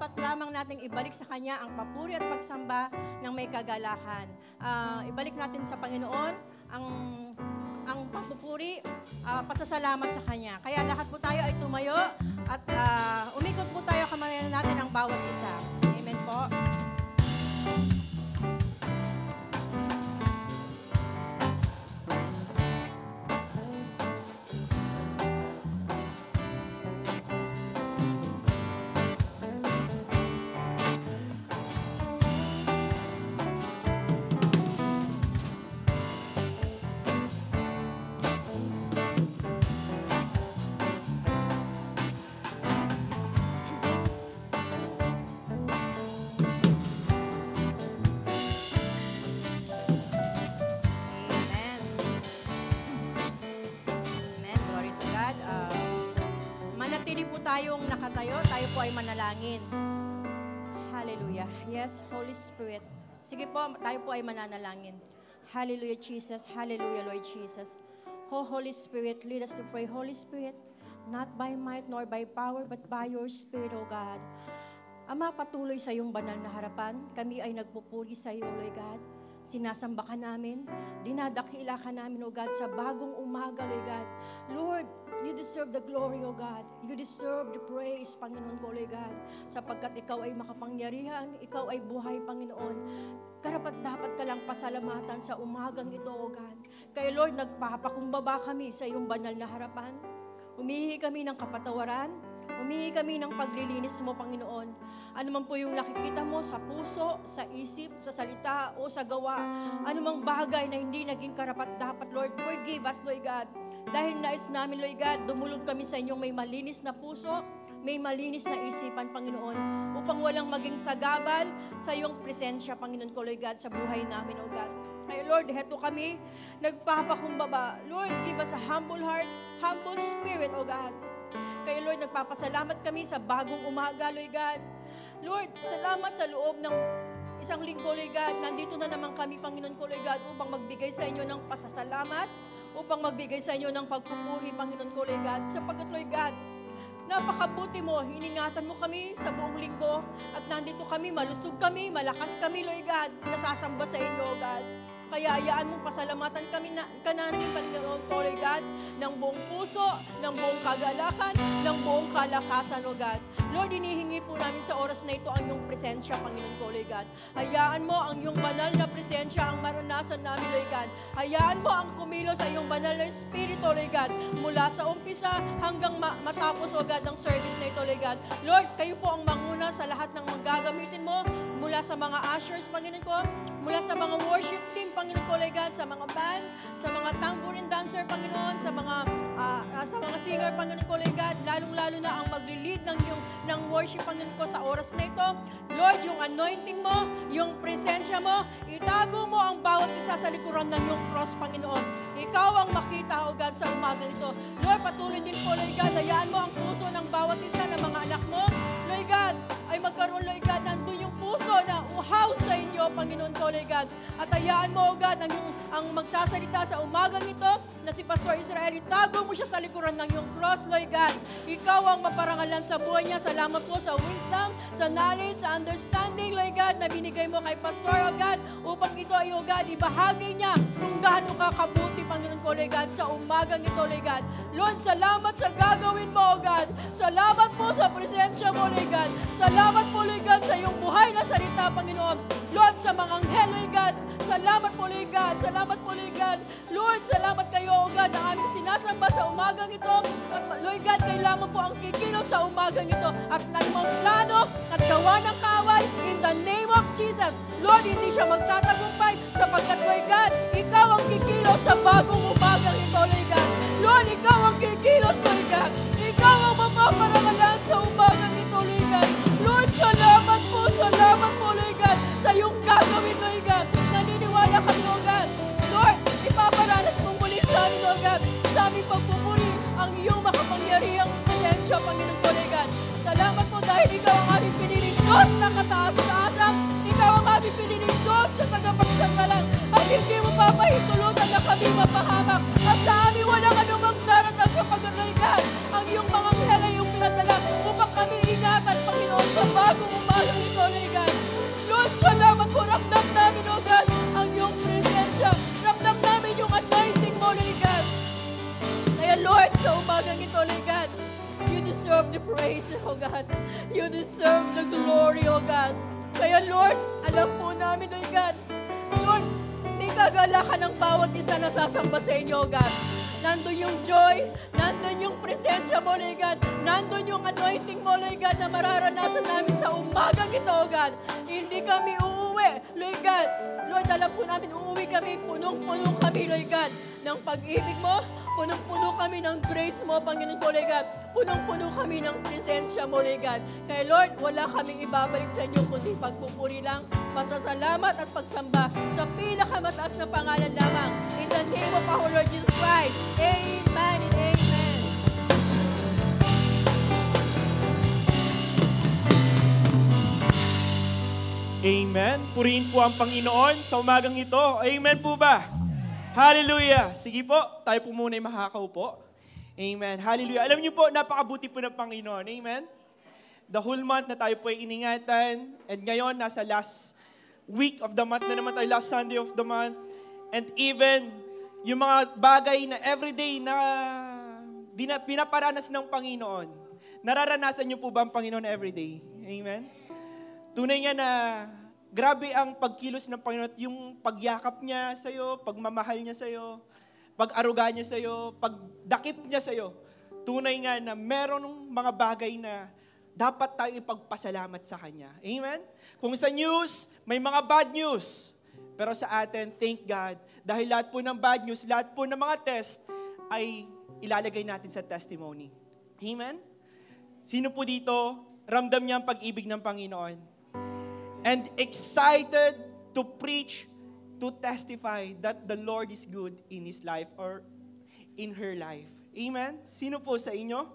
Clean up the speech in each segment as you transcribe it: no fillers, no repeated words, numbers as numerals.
dapat lamang nating ibalik sa Kanya ang papuri at pagsamba ng may kagalahan. Ibalik natin sa Panginoon ang pagpupuri, pasasalamat sa Kanya. Kaya lahat po tayo ay tumayo at umikot po tayo, kamalayan natin ang bawat isa. Amen po. Tayong nakatayo, tayo po ay manalangin. Hallelujah. Yes, Holy Spirit. Sige po, tayo po ay mananalangin. Hallelujah, Jesus. Hallelujah, Lord Jesus. Oh, Holy Spirit, lead us to pray. Holy Spirit, not by might nor by power, but by your Spirit, O God. Ama, patuloy sa iyong banal na harapan. Kami ay nagpupuri sa iyo, Lord God. Sinasamba ka namin, dinadakila ka namin, O God, sa bagong umaga, Lord God. Lord, you deserve the glory, O God. You deserve the praise, Panginoon ko, Lord God. Sapagkat ikaw ay makapangyarihan, ikaw ay buhay, Panginoon. Karapat-dapat ka lang pasalamatan sa umagang ito, O God. Kaya Lord, nagpapakumbaba kami sa iyong banal na harapan. Humihingi kami ng kapatawaran, humihingi kami ng paglilinis mo, Panginoon. Ano man po yung nakikita mo sa puso, sa isip, sa salita, o sa gawa. Ano mang bagay na hindi naging karapat-dapat, Lord, forgive us, Lord God. Dahil nais namin, Lord God, dumulog kami sa inyong may malinis na puso, may malinis na isipan, Panginoon, upang walang maging sagabal sa iyong presensya, Panginoon ko, Lord God, sa buhay namin, O God. Kaya Lord, heto kami, nagpapakumbaba. Lord, give us a humble heart, humble spirit, O God. Kaya Lord, nagpapasalamat kami sa bagong umaga, Lord God. Lord, salamat sa loob ng isang linggo, Lord God. Nandito na naman kami, Panginoon ko, Lord God, upang magbigay sa inyo ng pasasalamat, upang magbigay sa inyo ng pagpupuri, Panginoon ko, Lord God. Sapagkat, Lord God, napakabuti mo, hiningatan mo kami sa buong linggo, at nandito kami, malusog kami, malakas kami, Lord God, nasasamba sa inyo, O God. Kaya ayaan mong pasalamatan kami namin, Panginoon ko, Lord God, ng buong puso, ng buong kagalakan, ng buong kalakasan, O God. Lord, inihingi po namin sa oras na ito ang iyong presensya, Panginoon ko, Lord God. Hayaan mo ang iyong banal na presensya ang maranasan namin, Lord God. Hayaan mo ang kumilos sa iyong banal na Espiritu, Lord God, mula sa umpisa hanggang matapos, O God, ng service na ito, Lord God. Lord, kayo po ang manguna sa lahat ng gagamitin mo, mula sa mga ushers, Panginoon ko, mula sa mga worship team, Panginoon ko, Lord God, sa mga band, sa mga tambourine dancer, Panginoon, sa mga singer, Panginoon ko, Lord God, lalong-lalo na ang magli-lead ng worship, Panginoon ko, sa oras na ito. Lord, yung anointing mo, yung presensya mo, itago mo ang bawat isa sa likuran ng iyong cross, Panginoon. Ikaw ang makita, O God, sa umagang ito. Lord, patuloy din po, Lord God, hayaan mo ang puso ng bawat isa ng mga anak mo, Lord God, ay magkaroon, Lord God, nandun yung puso na uhaw sa inyo, Panginoon ko, Lord God. At hayaan mo, O God, ang magsasalita sa umagang ito, na si Pastor Israel, itago mo siya sa likuran ng iyong cross, Lord God. Ikaw ang maparangalan sa buhay niya. Salamat po sa wisdom, sa knowledge, sa understanding, Lord God, na binigay mo kay Pastor, O God, upang ito ay, O God, ibahagi niya kung gaano kakabuti, Panginoon ko, Lord God, sa umagang ito, Lord God. Lord, salamat sa gagawin mo, O God. Salamat po sa presensya mo, Lord God. Salamat po, Lord God, sa iyong buhay na salita, Panginoon. Lord, sa mga anghel, Lord God. Salamat po, Lord God. Salamat po, Lord God. Lord, salamat kayo, O God, ang aming sinasamba sa umagang ito. At Lord God, kailangan po ang kikilos sa umagang ito. At anumang plano at gawa ng kaaway, in the name of Jesus, Lord, hindi siya magtatagumpay sapagkat, Lord God, ikaw ang kikilos sa bagong umagang ito, Lord God. Lord, ikaw ang kikilos, Lord God. Ikaw ang mapaparangalan sa umagang ito, Lord God. Lord, salamat po, Lord God, sa iyong gagawin, Lord God. Naniniwala kami, Lord God. Lord, ipaparanas mong muli sa amin, Lord God, sa aming pagpupuri ang iyong makapangyarihang presensya, Panginoon ko, Lord God. Salamat po dahil ikaw ang aming piniling Diyos na kataas-taasang. Ikaw ang aming piniling Diyos sa tagapagsanggalan. At hindi mo papahintulutan na kami mapahamak. At sa amin walang anumang daratang sa pagkakalikan. Ang iyong mga anghel ay iyong pinadala upang kami ingatan, Panginoon, sa bagong umagang ito, Lord God. You deserve the praise, oh God. You deserve the glory, oh God. Kaya Lord, alam po namin, Lord God, Lord, kagalakan ng bawat isa na sasamba sa inyo, God. Nandun yung joy, nandun yung presensya mo, Lord God. Nandun yung anointing mo, Lord God, na mararanasan namin sa umagang ito, God. Hindi kami uuwi, Lord God. Lord, alam po namin, uuwi kami, punong-puno kami, Lord God, ng pag-ibig mo, punong-puno kami ng grace mo, Panginoon ko, Lord God. Punong-puno kami ng presensya mo, Lord God. Kaya Lord, wala kaming ibabalik sa inyo, kundi pagpupuri lang, pasasalamat at pagsamba sa pinakamataas na pangalan lamang. In the name of our Lord Jesus Christ. Amen and amen. Amen. Purihin po ang Panginoon sa umagang ito. Amen po ba? Hallelujah. Sige po, tayo po muna ay makakaupo. Amen. Hallelujah. Alam niyo po, napakabuti po ng Panginoon. Amen. The whole month na tayo po ay iningatan. And ngayon, nasa last week of the month na naman tayo, last Sunday of the month. And even, yung mga bagay na everyday na pinaparanas ng Panginoon, nararanasan niyo po ba ang Panginoon everyday? Amen. Tunay nga na grabe ang pagkilos ng Panginoon, yung pagyakap niya sa'yo, pagmamahal niya sa'yo, pag-aruga niya sa'yo, pagdakip niya sa'yo. Tunay nga na meron mga bagay na dapat tayo ipagpasalamat sa Kanya. Amen? Kung sa news, may mga bad news. Pero sa atin, thank God, dahil lahat po ng bad news, lahat po ng mga test, ay ilalagay natin sa testimony. Amen? Sino po dito, ramdam niya ang pag-ibig ng Panginoon? And excited to preach, to testify that the Lord is good in his life or in her life. Amen? Sino po sa inyo?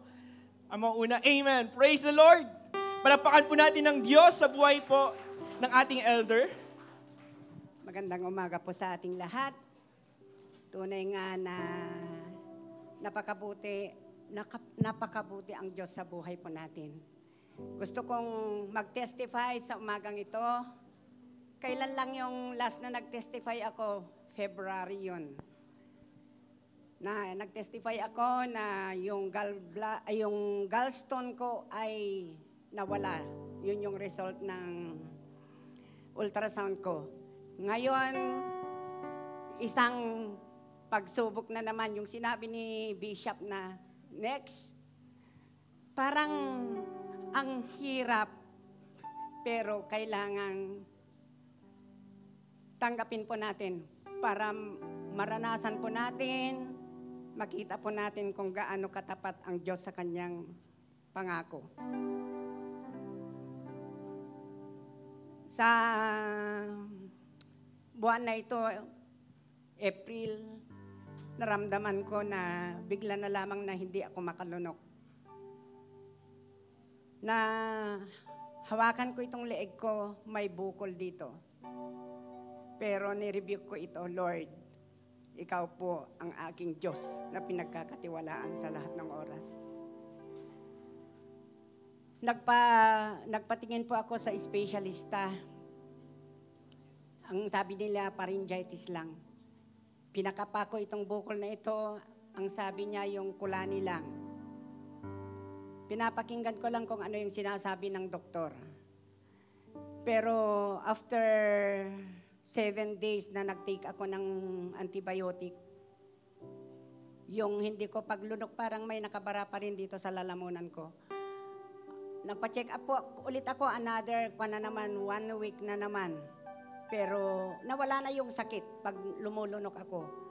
Ang mga una, amen. Praise the Lord. Palapakan po natin ng Diyos sa buhay po ng ating elder. Magandang umaga po sa ating lahat. Tunay nga na napakabuti ang Diyos sa buhay po natin. Gusto kong mag-testify sa umagang ito. Kailan lang yung last na nag-testify ako? February yun. Na nag-testify ako na yung gallstone ko ay nawala. Yun yung result ng ultrasound ko. Ngayon, isang pagsubok na naman yung sinabi ni Bishop na next. Parang ang hirap, pero kailangan tanggapin po natin para maranasan po natin, makita po natin kung gaano katapat ang Diyos sa Kanyang pangako. Sa buwan na ito, April, naramdaman ko na bigla na lamang na hindi ako makalunok. Na hawakan ko itong leeg ko, may bukol dito. Pero nirebuke ko ito, Lord, ikaw po ang aking Diyos na pinagkakatiwalaan sa lahat ng oras. Nagpatingin po ako sa specialista. Ang sabi nila, pharyngitis lang. Pinakapa ko itong bukol na ito, ang sabi niya yung kulani lang. Pinapakinggan ko lang kung ano yung sinasabi ng doktor. Pero after 7 days na nag-take ako ng antibiotic, yung hindi ko paglunok parang may nakabara pa rin dito sa lalamunan ko. Nagpa-check up po ulit ako another 1 week na naman. Pero nawala na yung sakit pag lumulunok ako.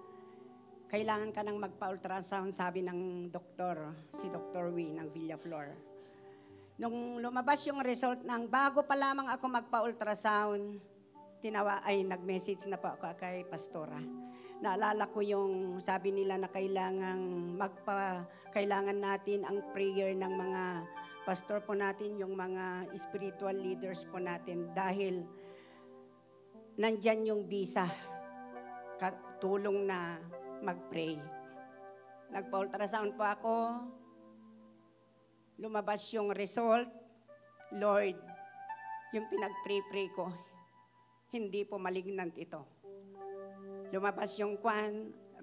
Kailangan ka nang magpa-ultrasound, sabi ng doktor, si Dr. Wee ng Villaflor. Nung lumabas yung result ng bago pa lamang ako magpa-ultrasound, nag-message na po ako kay Pastora. Naalala ko yung sabi nila na kailangan natin ang prayer ng mga pastor po natin, yung mga spiritual leaders po natin dahil nandyan yung visa, tulong na mag-pray. Nagpa-ultrasound po ako. Lumabas yung result. Lord, yung pinag-pray ko, hindi po malignant ito. Lumabas yung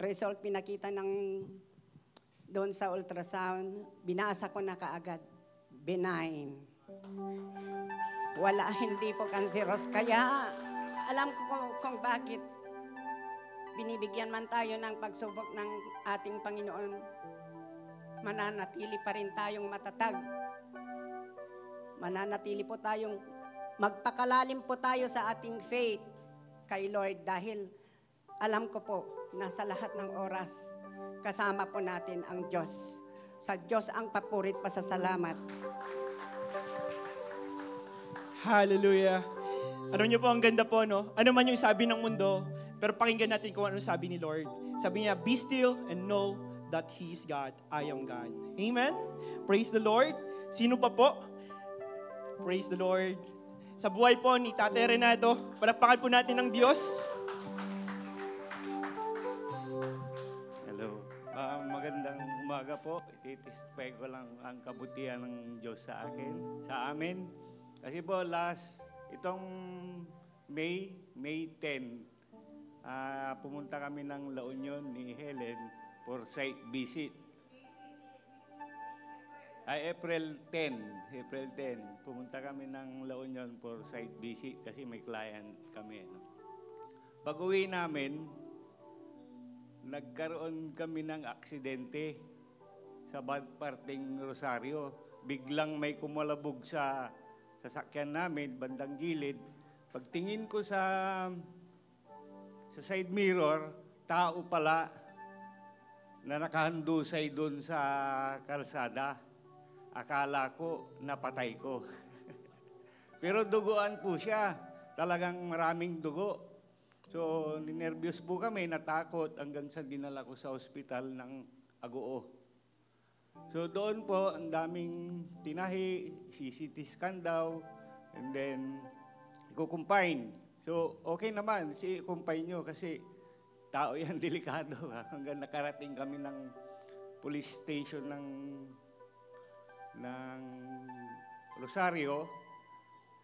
result, pinakita ng Doon sa ultrasound, binasa ko na kaagad, benign. Wala, hindi po cancerous. Kaya alam ko kung bakit binibigyan man tayo ng pagsubok ng ating Panginoon, mananatili pa rin tayong matatag. Mananatili po tayong, magpakalalim po tayo sa ating faith kay Lord dahil alam ko po na sa lahat ng oras, kasama po natin ang Diyos. Sa Diyos ang papurit pasasalamat. Hallelujah. Alam niyo po, ang ganda po, no? Ano man yung sabi ng mundo, pero pakinggan natin kung ano sabi ni Lord. Sabi niya, be still and know that He is God. I am God. Amen? Praise the Lord. Sino pa po? Praise the Lord. Sa buhay po ni Tate Renato, palakpakan po natin ng Diyos. Hello. Magandang umaga po. Ititisipay ko lang ang kabutihan ng Diyos sa akin, sa amin. Kasi po itong May 10, pumunta kami ng La Union ni Helen for site visit. April 10, pumunta kami ng La Union for site visit kasi may client kami. Pag-uwi namin, nagkaroon kami ng aksidente sa parting Rosario. Biglang may kumalabog sa sasakyan namin, bandang gilid. Pagtingin ko sa side mirror, tao pala na nakahandusay doon sa kalsada. Akala ko, napatay ko. Pero duguan po siya. Talagang maraming dugo. So, ninervyos po kami, natakot hanggang sa dinala ko sa ospital ng Agoo. So, doon po, ang daming tinahi, CCT scan daw, and then, kukumpine. So, okay naman, kumpine nyo kasi tao yan, delikado. Hanggang nakarating kami ng police station ng Rosario.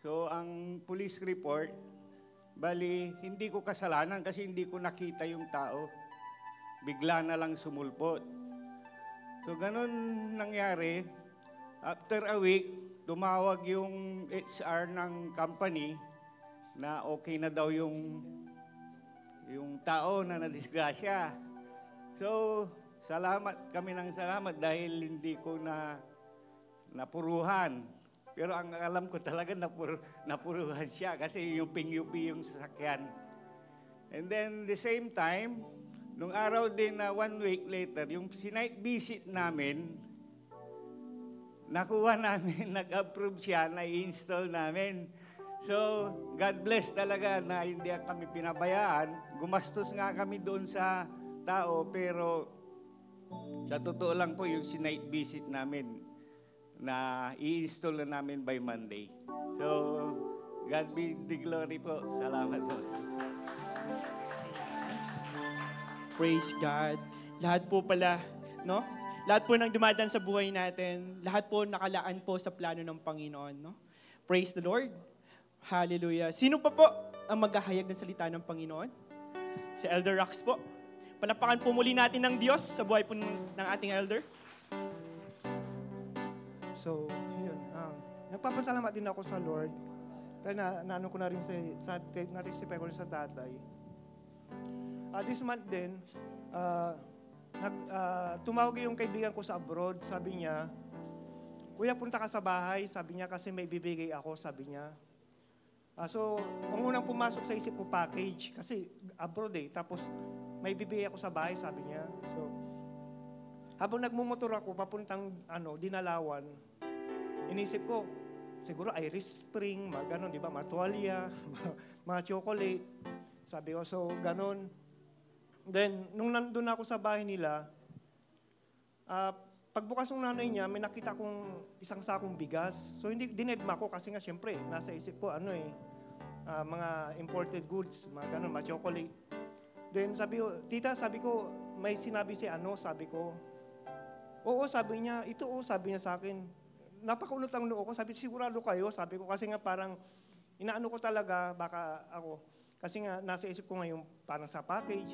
So, ang police report, bali, hindi ko kasalanan kasi hindi ko nakita yung tao. Bigla na lang sumulpot. So, ganun nangyari. After a week, tumawag yung HR ng company na okay na daw yung tao na nadisgrasya. So, kami ng salamat dahil hindi ko napuruhan. Pero ang alam ko talaga napuruhan siya kasi yung ping-yupi yung sasakyan. And then the same time, nung araw din na 1 week later, yung sinight visit namin, nakuha namin, nag-approve siya, na-install namin. So, God bless talaga na hindi kami pinabayaan. Gumastos nga kami doon sa tao, pero sa totoo lang po yung sinight visit namin na i-install na namin by Monday. So, God be the glory po. Salamat po. Praise God. Lahat po pala, no? Lahat po ng dumadaan sa buhay natin, lahat po nakalaan po sa plano ng Panginoon, no? Praise the Lord. Hallelujah. Sino pa po ang maghahayag ng salita ng Panginoon? Si Elder Rax po. Palapakan po muli natin ng Diyos sa buhay po ng ating elder. So, yun. Nagpapasalamat din ako sa Lord. Dahil naano ko na rin natisipay ko rin sa tatay. This month din, tumawag yung kaibigan ko sa abroad. Sabi niya, Kuya, punta ka sa bahay. Sabi niya, kasi may bibigay ako, sabi niya. So, ang unang pumasok sa isip ko, package. Kasi abroad Tapos, may bibigay ako sa bahay, sabi niya. So, habang nagmumotor ako, papuntang Dinalawan, inisip ko, siguro Irish Spring, mga ganon, di ba? Mga tuwalya, mga chocolate. Sabi ko, so, ganon. Then, nung nandun ako sa bahay nila, pagbukas ng nanay niya, may nakita kong isang sakong bigas. So, hindi dinedma ko kasi nga, syempre, nasa isip ko, mga imported goods, mga ganon, mga chocolate. Then, sabi ko, tita, sabi ko, may sinabi sabi ko, oo, sabi niya, sabi niya sa akin, napakunot ang noo ko, sabi, sigurado kayo, sabi ko, kasi nga parang, inaano ko talaga, baka ako, kasi nga, nasa isip ko ngayon, parang sa package.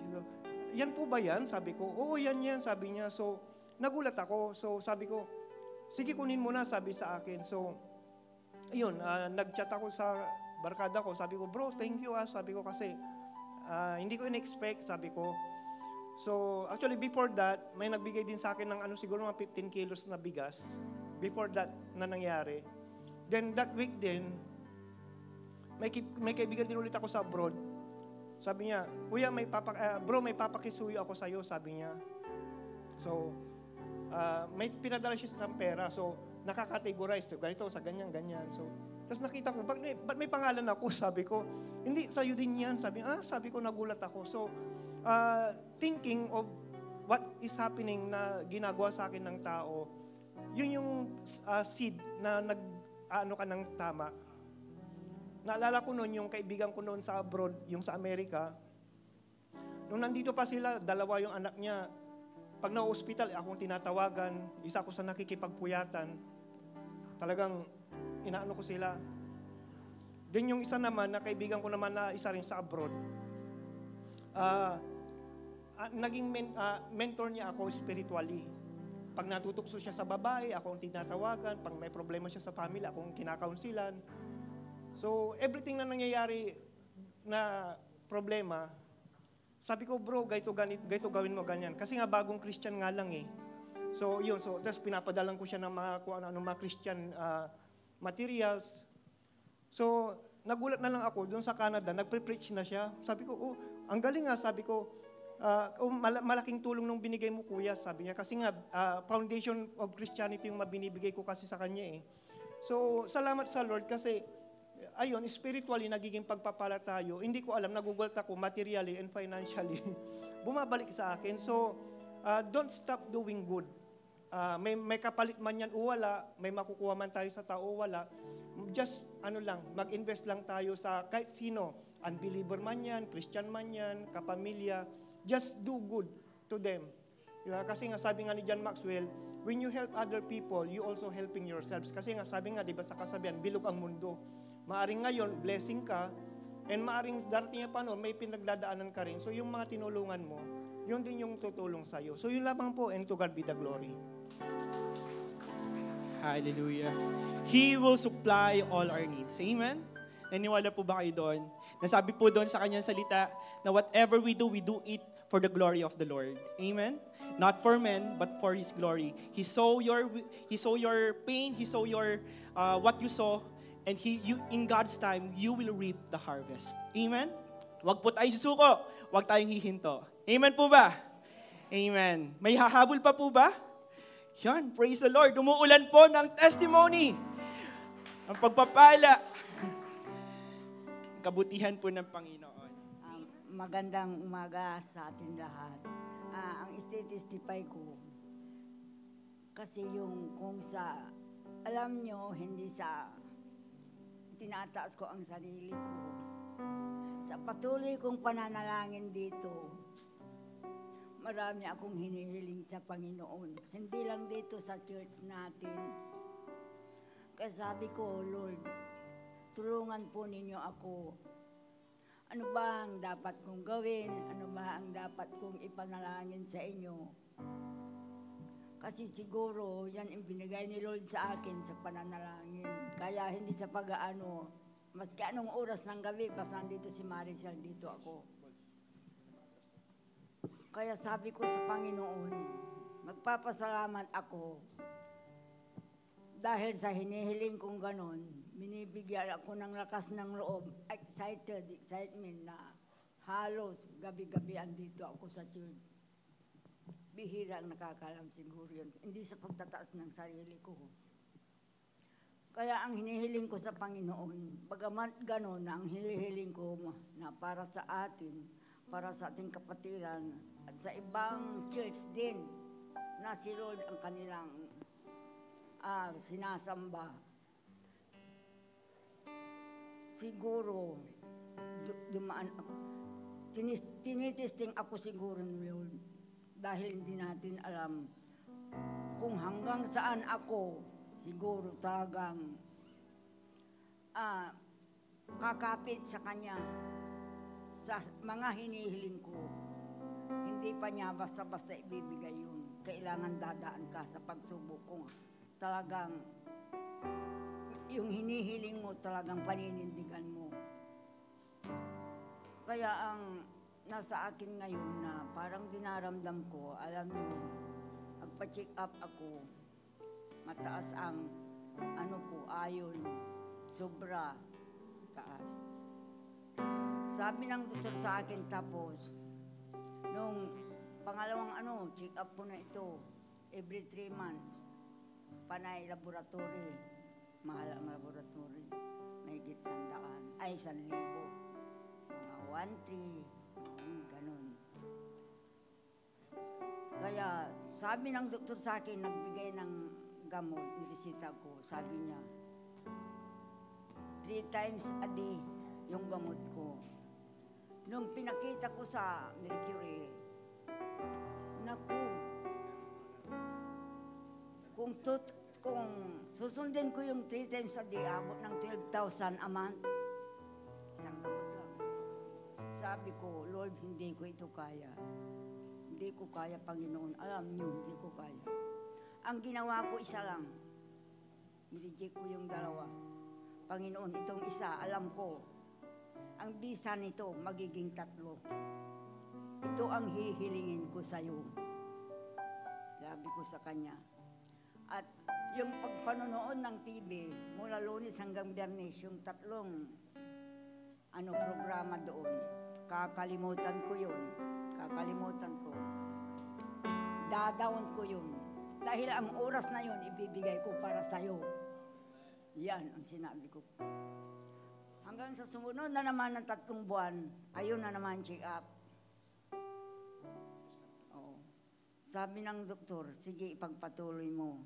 Yan po ba yan? Sabi ko, oo, yan, sabi niya. So, nagulat ako. So sabi ko, sige kunin mo na, sabi sa akin. So, ayun, nag-chat ako sa barkada ko. Sabi ko, bro, thank you Sabi ko kasi, hindi ko in-expect, sabi ko. So, actually, before that, may nagbigay din sa akin ng siguro mga 15 kilos na bigas. Before that na nangyari. Then, that week din, may kaibigan din ulit ako sa abroad. Sabi niya, kuya, bro, may papakisuyo ako sa'yo, sabi niya. So, may pinadala siya sa pera. So, nakakategorize. So, ganito, sa ganyan. So, tapos nakita ko, ba't may pangalan ako? Sabi ko, hindi, sa'yo din yan. Sabi ko, nagulat ako. So, thinking of what is happening na ginagawa sa akin ng tao, yun yung seed na nag-ano ka ng tama. Naalala ko noon, yung kaibigan ko noon sa abroad, yung sa Amerika, nung nandito pa sila, dalawa yung anak niya. Pag na-hospital, akong tinatawagan, isa ko sa nakikipagpuyatan. Talagang inaano ko sila. Then yung isa naman, na kaibigan ko naman na isa rin sa abroad, naging mentor niya ako spiritually. Pag natutukso siya sa babae, ako ang tinatawagan. Pag may problema siya sa family, ako ang kinakaunsilan. So, everything na nangyayari na problema, sabi ko, bro, gaito gawin mo ganyan. Kasi nga bagong Christian nga lang eh. So, yun. So, tapos pinapadalan ko siya ng mga Christian materials. So, nagulat na lang ako doon sa Canada, nagpe-preach na siya. Sabi ko, ang galing nga, sabi ko, malaking tulong nung binigay mo, kuya, sabi niya. Kasi nga, foundation of Christianity yung mabinibigay ko kasi sa kanya eh. So, salamat sa Lord kasi, ayun, spiritually, nagiging pagpapala tayo. Hindi ko alam, nagugulat ako, materially and financially. Bumabalik sa akin. So, don't stop doing good. May kapalit man yan o wala, may makukuha man tayo sa tao o wala. Just, mag-invest lang tayo sa kahit sino. Unbeliever man yan, Christian man yan, kapamilya. Just do good to them. Kasi nga, sabi nga ni John Maxwell, when you help other people, you also helping yourselves. Kasi nga, sabi nga, di ba sa kasabihan, bilog ang mundo. Maaring ngayon, blessing ka, and maaring darating pa noon, may pinagdadaanan ka rin. So yung mga tinulungan mo, yun din yung tutulong sa'yo. So yun lamang po, and to God be the glory. Hallelujah. He will supply all our needs. Amen? Naniwala po ba kayo doon? Nasabi po doon sa kanyang salita na whatever we do it for the glory of the Lord. Amen? Not for men, but for His glory. He saw your pain, He saw your what you saw, and in God's time, you will reap the harvest. Amen? Huwag po tayo susuko. Huwag tayong hihinto. Amen po ba? Amen. May hahabol pa po ba? Yan, praise the Lord. Umuulan po ng testimony. Ang pagpapala. Kabutihan po ng Panginoon. Magandang umaga sa atin lahat. Ang istetestify ko, kasi yung kung sa, alam nyo, hindi sa tinataas ko ang sarili ko. Sa patuloy kong pananalangin dito, marami akong hinihiling sa Panginoon. Hindi lang dito sa church natin. Kaya sabi ko, Lord, tulungan po ninyo ako. Ano ba ang dapat kong gawin? Ano ba ang dapat kong ipanalangin sa inyo? Kasi siguro, yan ang binigay ni Lord sa akin sa pananalangin. Kaya hindi sa pag-aano, maski anong oras ng gabi, basta nandito si Maricel, dito ako. Kaya sabi ko sa Panginoon, magpapasalamat ako dahil sa hinihiling kong ganon, binibigyan ako ng lakas ng loob, excitement na halos gabi-gabi andito ako sa church. Bihira ang nakakalam siguro yun. Hindi sa pagtataas ng sarili ko. Kaya ang hinihiling ko sa Panginoon, bagamat ganon na ang hinihiling ko na para sa atin, para sa ating kapatiran, at sa ibang church din, na si Lord ang kanilang sinasamba. Siguro, dumaan ako. Tinitesting ako siguro ni Lord. Dahil hindi natin alam kung hanggang saan ako siguro talagang kakapit sa Kanya sa mga hinihiling ko. Hindi pa niya basta-basta ibibigay yun. kailangan dadaan ka sa pagsubok kung talagang yung hinihiling mo talagang paninindigan mo. Kaya ang nasa akin ngayon na parang dinaramdam ko, alam mo, magpa-check up ako, mataas ang iron, sobra taas. Sabi ng doktor sa akin tapos, nung pangalawang check up ko na ito, every 3 months, panay laboratory, mahal ang laboratory, may higit 100, 1,000, mga 1,300, ganun. Kaya sabi ng doktor sa akin, nagbigay ng gamot, niresita ko, sabi niya, 3 times a day yung gamot ko. Nung pinakita ko sa Mercury, naku, kung susundin ko yung 3 times a day, abot ng 12,000 a month, isang gamot lang. Sabi ko, Lord, hindi ko ito kaya. Hindi ko kaya, Panginoon. Alam niyo, hindi ko kaya. Ang ginawa ko, isa lang. Nireject ko yung 2. Panginoon, itong isa, alam ko, ang bisa nito, magiging 3. Ito ang hihilingin ko sa iyo. Sabi ko sa kanya. At yung pagpanonood ng TV, mula Lunes hanggang Biyernes, yung 3 programa doon, kakalimutan ko yun. Dadaon ko yun. Dahil ang oras na yun, ibibigay ko para sa'yo. Yan ang sinabi ko. Hanggang sa sumunod na naman ng 3 buwan, ayun na naman check up. Oo. Sabi ng doktor, sige, ipagpatuloy mo.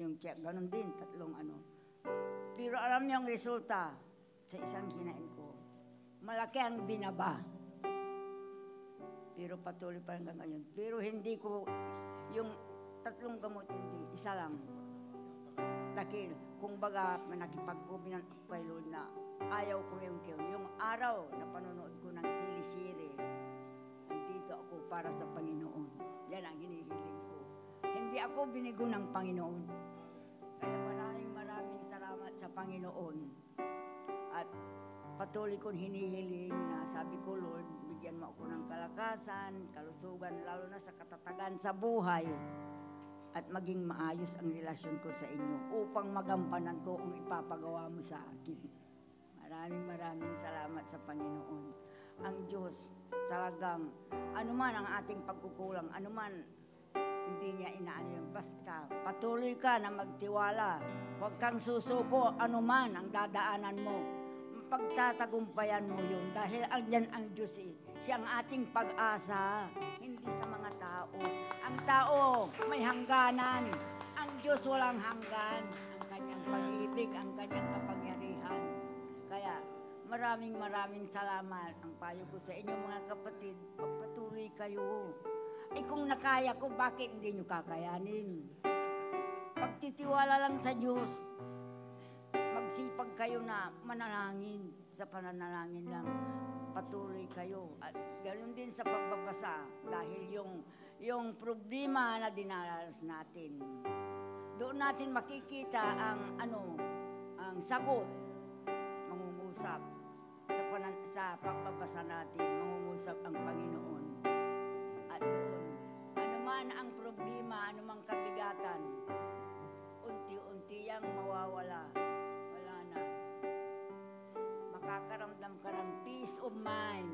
Yung check, ganun din, 3 Pero alam niyo ang resulta sa isang kinain ko. Malaki ang binaba. Pero patuloy pa hanggang ngayon. Pero hindi ko, yung 3 gamot, hindi, isa lang. Dahil, kung baga, nakipagkubinan ako kay Lord na ayaw ko yung araw na panonood ko ng teleserye, nandito ako para sa Panginoon. Yan ang hinihiling ko. Hindi ako binigo ng Panginoon. Kaya maraming salamat sa Panginoon. At patuloy kong hinihiling na sabi ko, Lord, bigyan mo ako ng kalakasan, kalusugan, lalo na sa katatagan sa buhay. At maging maayos ang relasyon ko sa inyo upang magampanan ko ang ipapagawa mo sa akin. Maraming salamat sa Panginoon. Ang Diyos talagang anuman ang ating pagkukulang, anuman hindi niya inaano yun. Basta patuloy ka na magtiwala. Huwag kang susuko anuman ang dadaanan mo. Pagtatagumpayan mo yun dahil andyan ang Diyos eh. Siya ang ating pag-asa, hindi sa mga tao. Ang tao may hangganan. Ang Diyos walang hanggan. Ang kanyang pag-ibig, ang kanyang kapangyarihan. Kaya maraming salamat. Ang payo ko sa inyo mga kapatid, pagpatuloy kayo. Kung nakaya ko, bakit hindi nyo kakayanin? Pagtitiwala lang sa Diyos. Magsipag kayo na manalangin. Sa pananalangin lang, patuloy kayo. At ganoon din sa pagbabasa. Dahil yung problema na dinaras natin, doon natin makikita ang sagot. Mangungusap. Sa pagbabasa natin, mangungusap ang Panginoon. At doon, anuman ang problema, anumang kabigatan, unti-unti yang mawawala. Wala na. Makakaramdam ka ng peace of mind.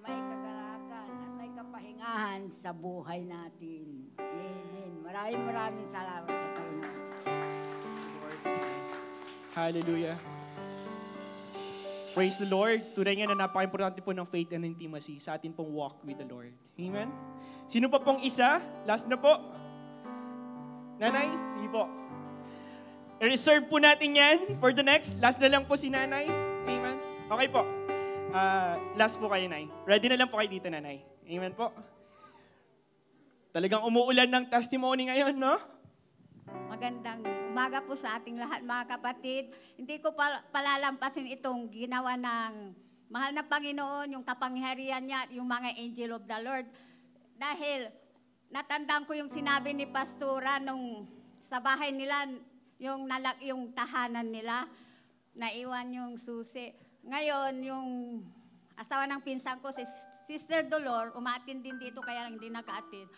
May kagalakan at may kapahingahan sa buhay natin. Amen. Maraming salamat sa Panginoon. Hallelujah. Praise the Lord. Tunay nga na napaka-importante po ng faith and intimacy sa atin pong walk with the Lord. Amen? Sino pa pong isa? Last na po. Nanay? Sige po. I-reserve po natin yan for the next. Last na lang po si Nanay. Amen? Okay po. Last po kayo, Nay. Ready na lang po kayo dito, Nanay. Amen po. Talagang umuulan ng testimony ngayon, no? Magandang umaga po sa ating lahat, mga kapatid. Hindi ko palalampasin itong ginawa ng mahal na Panginoon, yung kapangyarihan niya, yung mga angel of the Lord. dahil natandaan ko yung sinabi ni Pastora nung sa bahay nila, yung tahanan nila, naiwan yung susi. Ngayon, yung asawa ng pinsan ko, si Sister Dolor, umatin din dito kaya lang hindi naka-attend.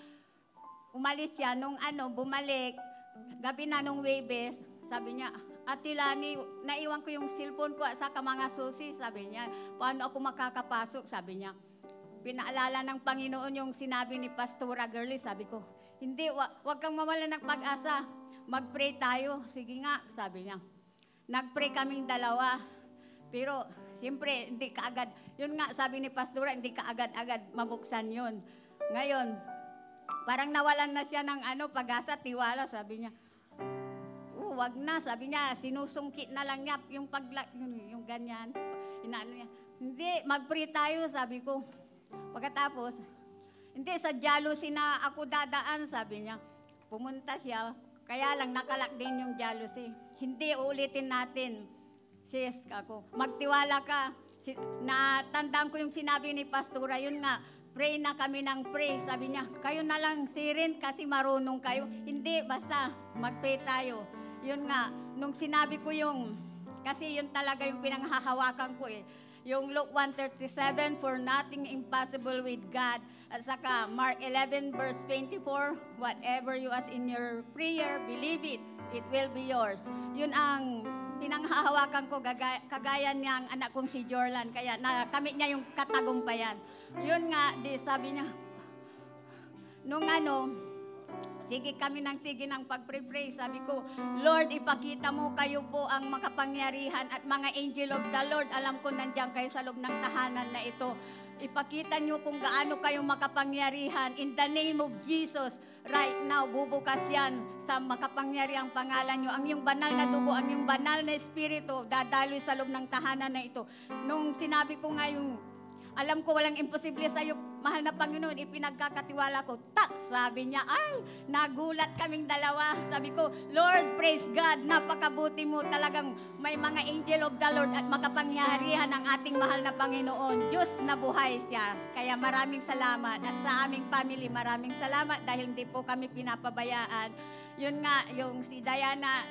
Umalis siya, nung bumalik, gabi na nung Webes, sabi niya, Ate Lani, naiwan ko yung cellphone ko at saka mga susi, sabi niya. Paano ako makakapasok, sabi niya. Pinaalala ng Panginoon yung sinabi ni Pastora Girlie, sabi ko, hindi, wag kang mawala ng pag-asa. Mag-pray tayo. Sige nga, sabi niya. Nag-pray kaming dalawa. Pero, siyempre, hindi kaagad. Yun nga, sabi ni Pastora, hindi kaagad-agad mabuksan yun. Ngayon, parang nawalan na siya ng pag-asa, tiwala, sabi niya. Wag na, sabi niya, sinusungkit na lang niya yung yung ganyan. Inaano niya, hindi, mag-pray tayo, sabi ko. Pagkatapos, hindi, sa jealousy na ako dadaan, sabi niya. Pumunta siya, kaya lang nakalak din yung jealousy. Hindi, uulitin natin. Sis, ako, magtiwala ka. Natandaan ko yung sinabi ni Pastora, yun nga, pray na kami ng pray. Sabi niya, kayo na lang sirin kasi marunong kayo. Hindi, basta mag-pray tayo. Yun nga, nung sinabi ko kasi yun talaga yung pinanghahawakan ko eh. Yung Luke 1:37, for nothing impossible with God. At saka Mark 11 verse 24, whatever you ask in your prayer, believe it, it will be yours. Yun ang pinanghahawakan ko, kagaya niyang anak kong si Jorlan, kaya nakamit niya yung katagumpayan. Yun nga, sabi niya, nung sige kami ng pag-pray. Sabi ko, Lord, ipakita mo kayo po ang makapangyarihan at mga angel of the Lord. Alam ko nandiyan kayo sa loob ng tahanan na ito. Ipakita nyo kung gaano kayo makapangyarihan. In the name of Jesus, right now, bubukas yan sa makapangyarihang pangalan nyo. Ang yung banal na dugo, ang yung banal na espiritu, dadaloy sa loob ng tahanan na ito. Nung sinabi ko ngayon, alam ko walang imposible sa iyo, mahal na Panginoon, ipinagkakatiwala ko. Tak, sabi niya, ay, nagulat kaming dalawa. Sabi ko, Lord, praise God, napakabuti mo talagang may mga angel of the Lord at makapangyarihan ang ating mahal na Panginoon. Diyos na buhay siya. Kaya maraming salamat. At sa aming family, maraming salamat dahil hindi po kami pinapabayaan. Yun nga, yung si Diana,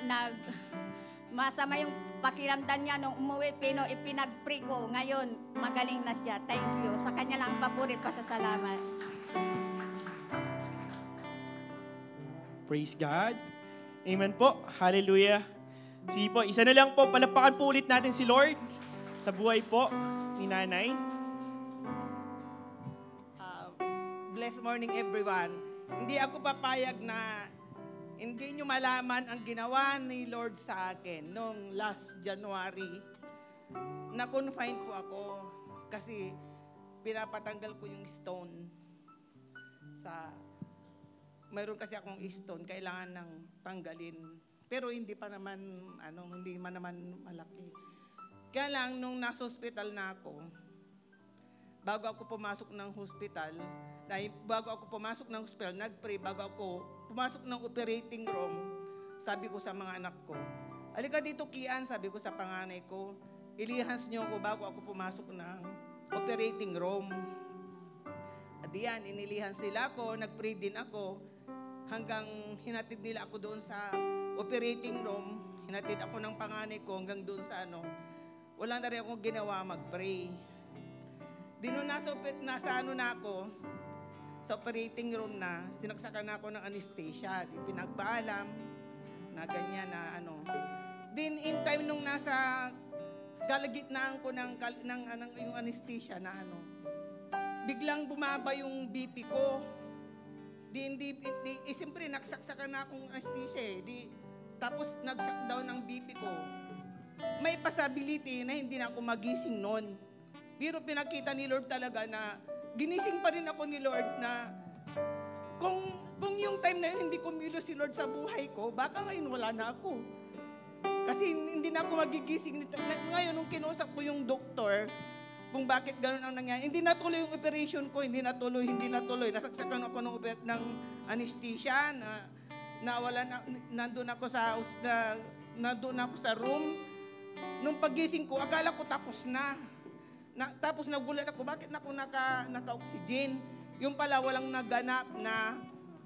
masama yung pakiramdam niya nung umuwi, ipinag-pray ko. Ngayon, magaling na siya. Thank you. Sa kanya lang paborit pasasalamat. Praise God. Amen po. Hallelujah. Sige po, isa na lang po, palapakan po ulit natin si Lord sa buhay po ni Nanay. Blessed morning everyone. Hindi ako papayag na hindi nyo malaman ang ginawa ni Lord sa akin noong last January. Na-confine po ako kasi pinapatanggal ko yung stone. Mayroon kasi akong stone, kailangan nang tanggalin. Pero hindi pa naman, hindi man naman malaki. Kaya lang, nung nasa hospital na ako, bago ako pumasok ng hospital, nag-pray, bago ako pumasok ng operating room, sabi ko sa mga anak ko, halika dito Kian, sabi ko sa panganay ko, ilihans niyo ako bago ako pumasok ng operating room. At diyan, inilihans nila ako, nag-pray din ako, hanggang hinatid nila ako doon sa operating room, hinatid ako ng panganay ko hanggang doon sa wala na rin akong ginawa, mag-pray. Di nung nasa ako, sa operating room na, sinaksakan ako ng anesthesia. Di pinagpaalam na ganyan na Din in time nung nasa kalagitnaan ko ng yung anesthesia na biglang bumaba yung BP ko. Siyempre nagsaksakan na akong anesthesia tapos nag-shutdown ang BP ko. May possibility na hindi na ako magising noon. Pero pinakita ni Lord talaga na ginising pa rin ako ni Lord na kung yung time na yun hindi kumilos si Lord sa buhay ko, baka ngayon wala na ako. Kasi hindi na ako magigising. Ngayon, nung kinusap ko yung doktor, kung bakit gano'n ang nangyari, hindi natuloy yung operation ko, hindi natuloy. Nasaksakan ako ng anesthesia, nandun ako sa room. Nung pagising ko, akala ko tapos na. Tapos nagulat ako, bakit ako naka-oxygen? yung pala walang naganap na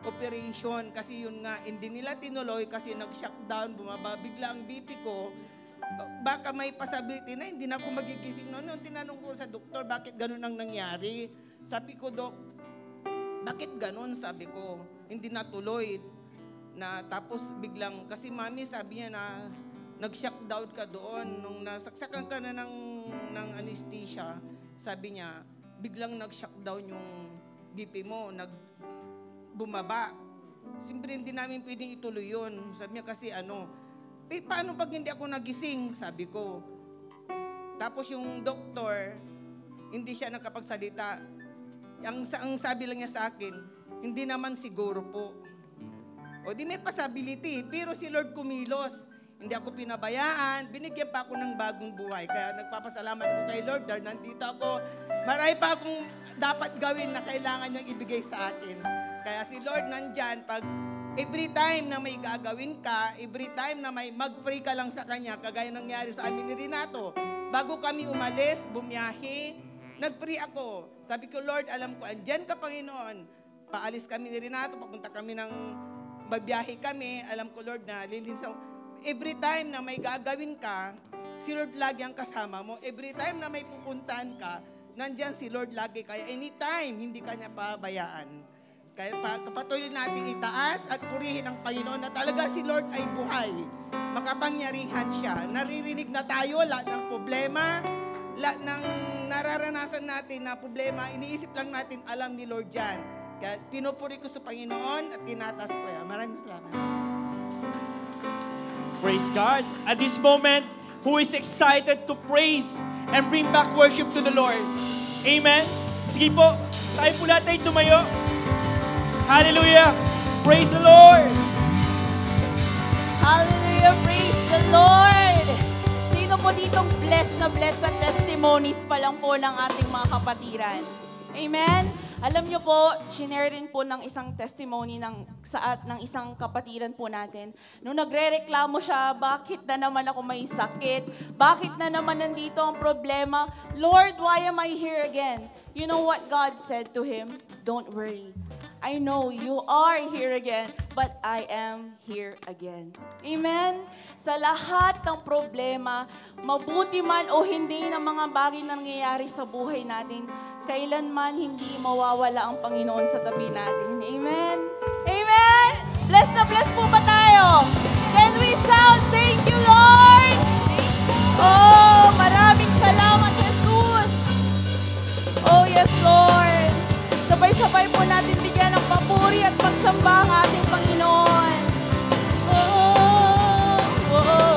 operation kasi yun nga, hindi nila tinuloy kasi nag-shutdown, bumaba bigla ang BP ko. Baka may possibility na hindi na ako magigising noon. Nung tinanong ko sa doktor, bakit ganun ang nangyari? Sabi ko, Dok, bakit ganun? Sabi ko, hindi natuloy. Na, tapos biglang, kasi mami sabi niya na nag-shutdown ka doon. Nung nasaksakan ka na ng anesthesia, sabi niya, biglang nag-shutdown yung BP mo, bumaba. Siyempre, hindi namin pwedeng ituloy yun. Sabi niya kasi paano pag hindi ako nagising? Sabi ko. Tapos yung doktor, hindi siya nakapagsalita. Ang sabi lang niya sa akin, hindi naman siguro po. O di may possibility, pero si Lord kumilos. Hindi ako pinabayaan, binigyan pa ako ng bagong buhay. Kaya nagpapasalamat ako kay Lord dahil nandito ako. Marami pa akong dapat gawin na kailangan niyang ibigay sa akin. Kaya si Lord nandyan, pag every time na may gagawin ka, every time na may mag-pray ka lang sa Kanya, kagaya nangyari sa amin ni Renato, bago kami umalis, bumiyahe, nag-pray ako. Sabi ko, Lord, alam ko, andyan ka, Panginoon. Paalis kami ni Renato, papunta kami magbiyahe kami, alam ko, Lord, na lilisaw. Every time na may gagawin ka, si Lord lagi ang kasama mo. Every time na may pupuntahan ka, nandyan si Lord lagi. Kaya anytime, hindi ka niya pabayaan. Kaya patuloy natin itaas at purihin ang Panginoon na talaga si Lord ay buhay. Makapangyarihan siya. Naririnig na tayo lahat ng problema, lahat ng nararanasan natin na problema, iniisip lang natin, alam ni Lord yan. Kaya pinupuri ko sa Panginoon at tinatas ko yan. Maraming salamat. Praise God. At this moment, who is excited to praise and bring back worship to the Lord? Amen? Sige po, tayo po lahat ay tumayo. Hallelujah! Praise the Lord! Hallelujah! Praise the Lord! Sino po ditong blessed na testimonies pa lang po ng ating mga kapatiran? Amen? Alam niyo po, shinare din po ng isang testimony ng isang kapatiran po natin. Nung nagre-reklamo siya, bakit na naman ako may sakit? Bakit na naman nandito ang problema? Lord, why am I here again? You know what God said to him? Don't worry. I know you are here again, but I am here again. Amen? Sa lahat ng problema, mabuti man o hindi ng mga bagay na nangyayari sa buhay natin, kailanman hindi mawawala ang Panginoon sa tabi natin. Amen? Amen? Bless na bless po ba tayo? Can we shout, thank you, Lord? Oh, maraming salamat, Jesus. Oh, yes, Lord. Sabay-sabay po natin bigyan ng papuri at pagsamba ang ating Panginoon. Oh, oh, oh.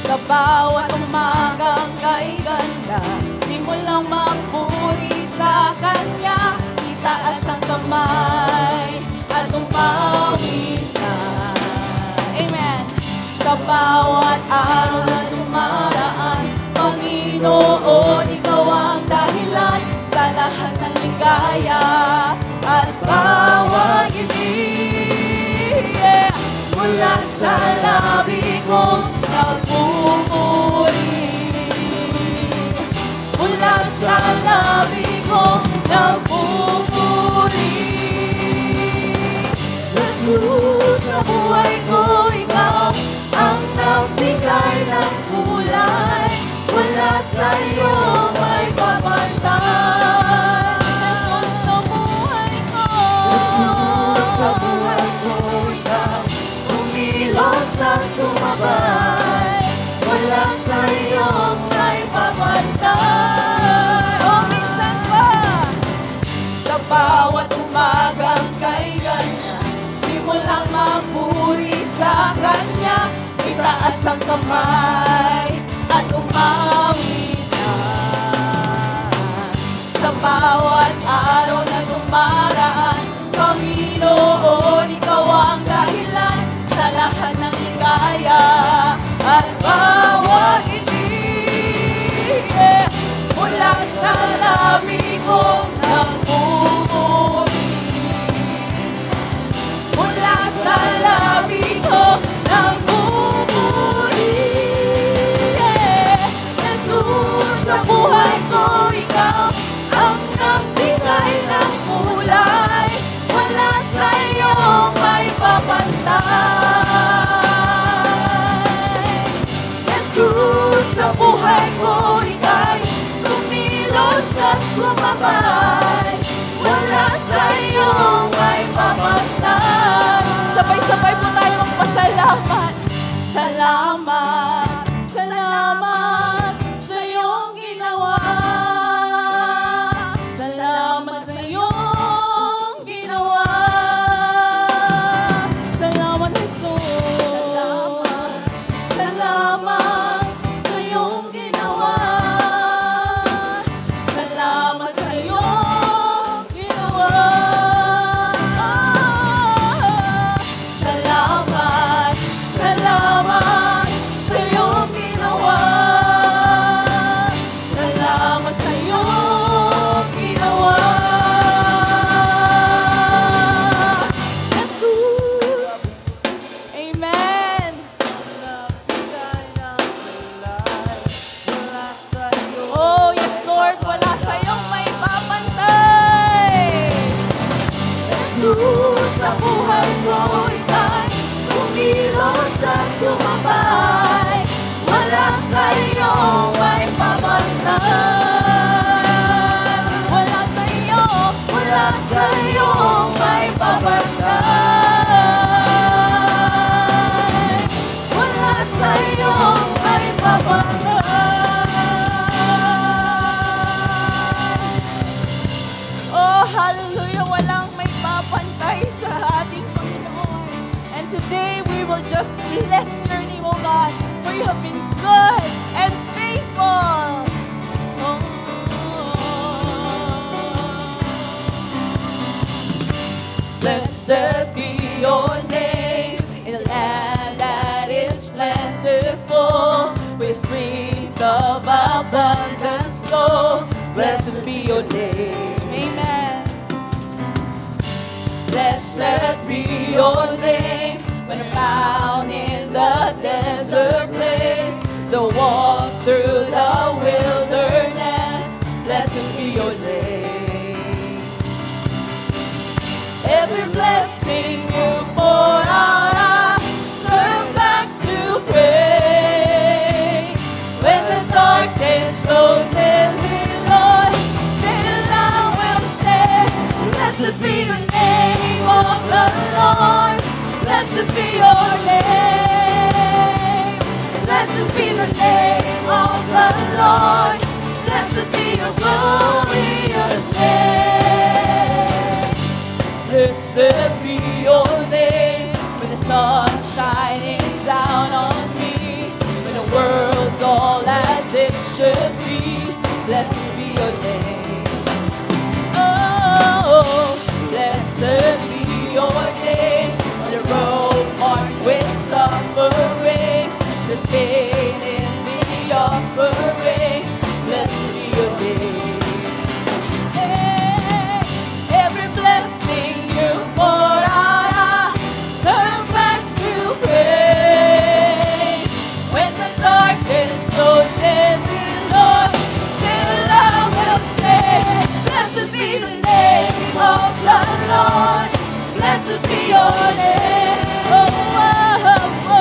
Sa bawat umagang kay ganda, simulang magpuri sa Kanya, itaas ang kamay at umawit na. Amen. Sa bawat araw na dumaraan, Panginoon, Ikaw ang dahilan sa lahat ng ligaya at bawat ibig. Mula sa labi kong nagpupuri, mula sa labi kong nagpupuri. Jesus, sa buhay ko, Ikaw ang nagbigay ng kulay. Wala sa'yo may papantay. Jesus, sa buhay ko, Jesus, sa buhay ko, Ikaw umilos at tumabay. Wala sa'yo may papantay. O minsan pa, sa bawat umagang kay Kanya, simulang magpuri sa Kanya, itaas ang kamay at umawit na. Sa bawat araw na dumaraan, Panginoon, Ikaw ang dahilan sa lahat ng ligaya at bawat ibig. Mula sa labi kong nagpupuri, mula sa labi kong nagpupuri. Sa buhay tumabay, wala sa'yo may pamantay. Sabay-sabay po tayo magpasalamat. Salamat, salamat sa iyong ginawa. Salamat sa iyong ginawa. Salamat, Jesus. Salamat sa iyong ginawa. Salamat sa iyong ginawa. Salamat, salamat sa iyong ginawa. Salamat sa iyong ginawa. Jesus. Amen. Oh, yes, Lord. Wala sa'yong may papantay. Jesus, sa buhay ko ika'y kumilos at tumabay. Wala sa'yong may papantay. Wala sa'yong may papantay. Wala sa'yong may papantay. Oh, hallelujah! Walang may papantay sa ating Panginoon. And today we will just bless your name, oh God, for you have been good and faithful. Oh. Blessed be your name in a land that is plentiful, with streams of abundance flow. Blessed be your name. Amen. Blessed be your name when I'm found in the desert place, the walk through the wilderness. Blessed be your name. Every blessing you pour out, I turn back to praise. When the darkness closes in, Lord, then I will say, blessed be the name of the Lord. Blessed be your name. Blessed be the name of the Lord. Blessed be your glorious name. Blessed be your name when the sun's shining down on me, when the world's all as it should be. Blessed be your name. Oh, blessed be your name on the road marked with suffering. There's pain in the offering. Blessed be your name. Hey, every blessing you pour out, I turn back to praise. When the darkness closes in, Lord, still I will say, blessed be the name of the Lord. Blessed be your name. Oh, oh, oh.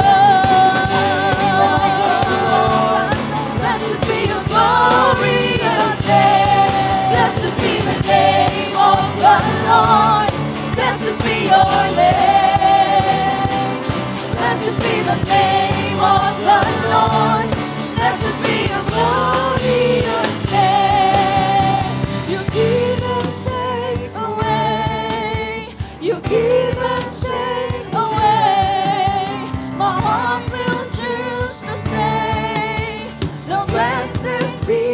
Blessed be your glorious name. Blessed be the name of the Lord. Blessed be your name. Blessed be the name of the Lord. Blessed be your glorious name. You give and take away. You give and take away. My heart will choose to say, the blessed be.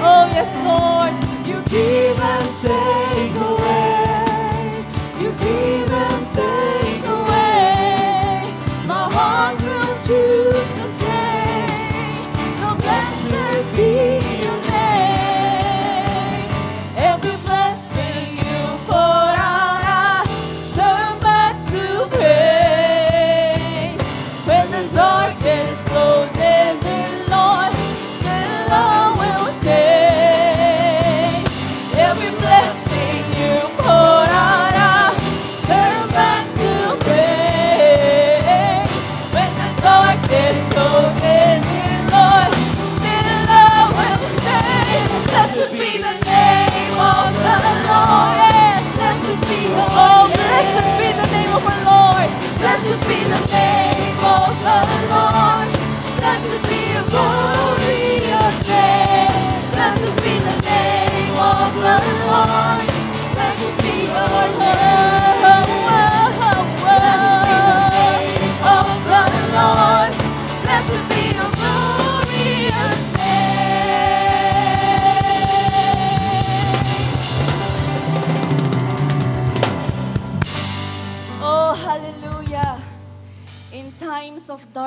Oh yes, Lord. You give and take away. You give and take away. My heart will choose to say, the blessed be your name. Every blessing you pour out, I turn back to praise. When the darkness closes in, Lord, still I will stay.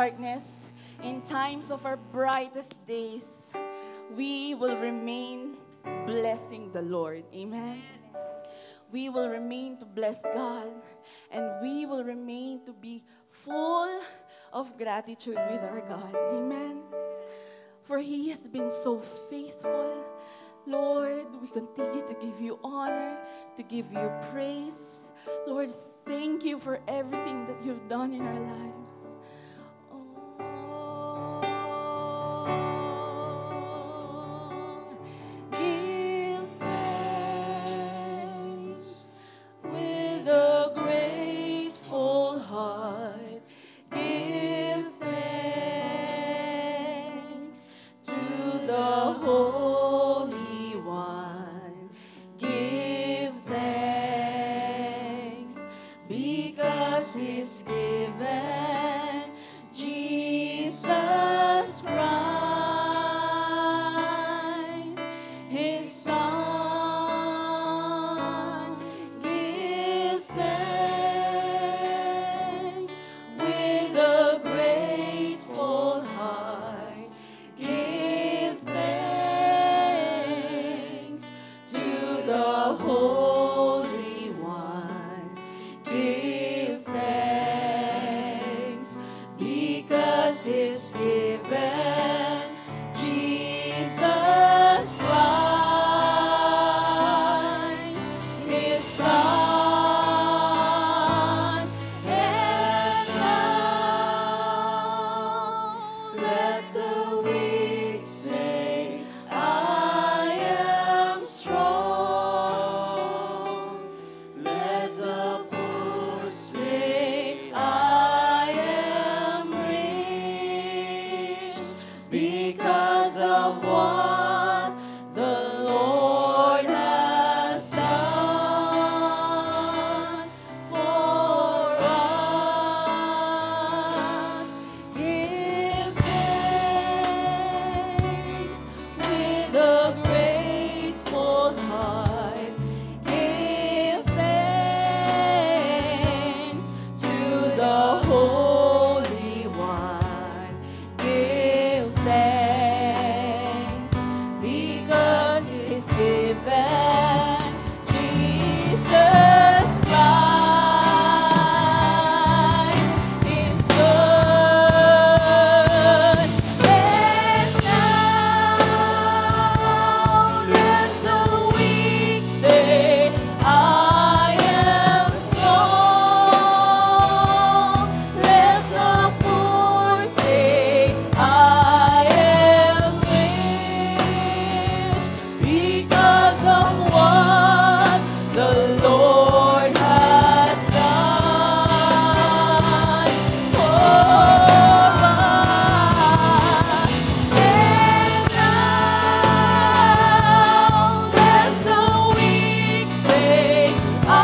darkness, in times of our brightest days, we will remain blessing the Lord. Amen. We will remain to bless God, and we will remain to be full of gratitude with our God. Amen. For He has been so faithful. Lord, we continue to give you honor, to give you praise. Lord, thank you for everything that you've done in our lives. Give thanks with a grateful heart. Give thanks to the Holy One. Give thanks because He's given Jesus Christ, His Son. Give thanks with a grateful heart. Give thanks to the Holy One. Give thanks because He's given Jesus Christ, His Son. And now let the weak say, I am strong. Let the poor say, I am rich because of what the Lord has done for us. Give thanks with a grateful heart. Give thanks to the Holy One. Give thanks because He's given Jesus Christ, His Son. And now let the weak say, I am strong. Let the poor say, I am rich because of what the Lord has done for us. And now let the weak say, I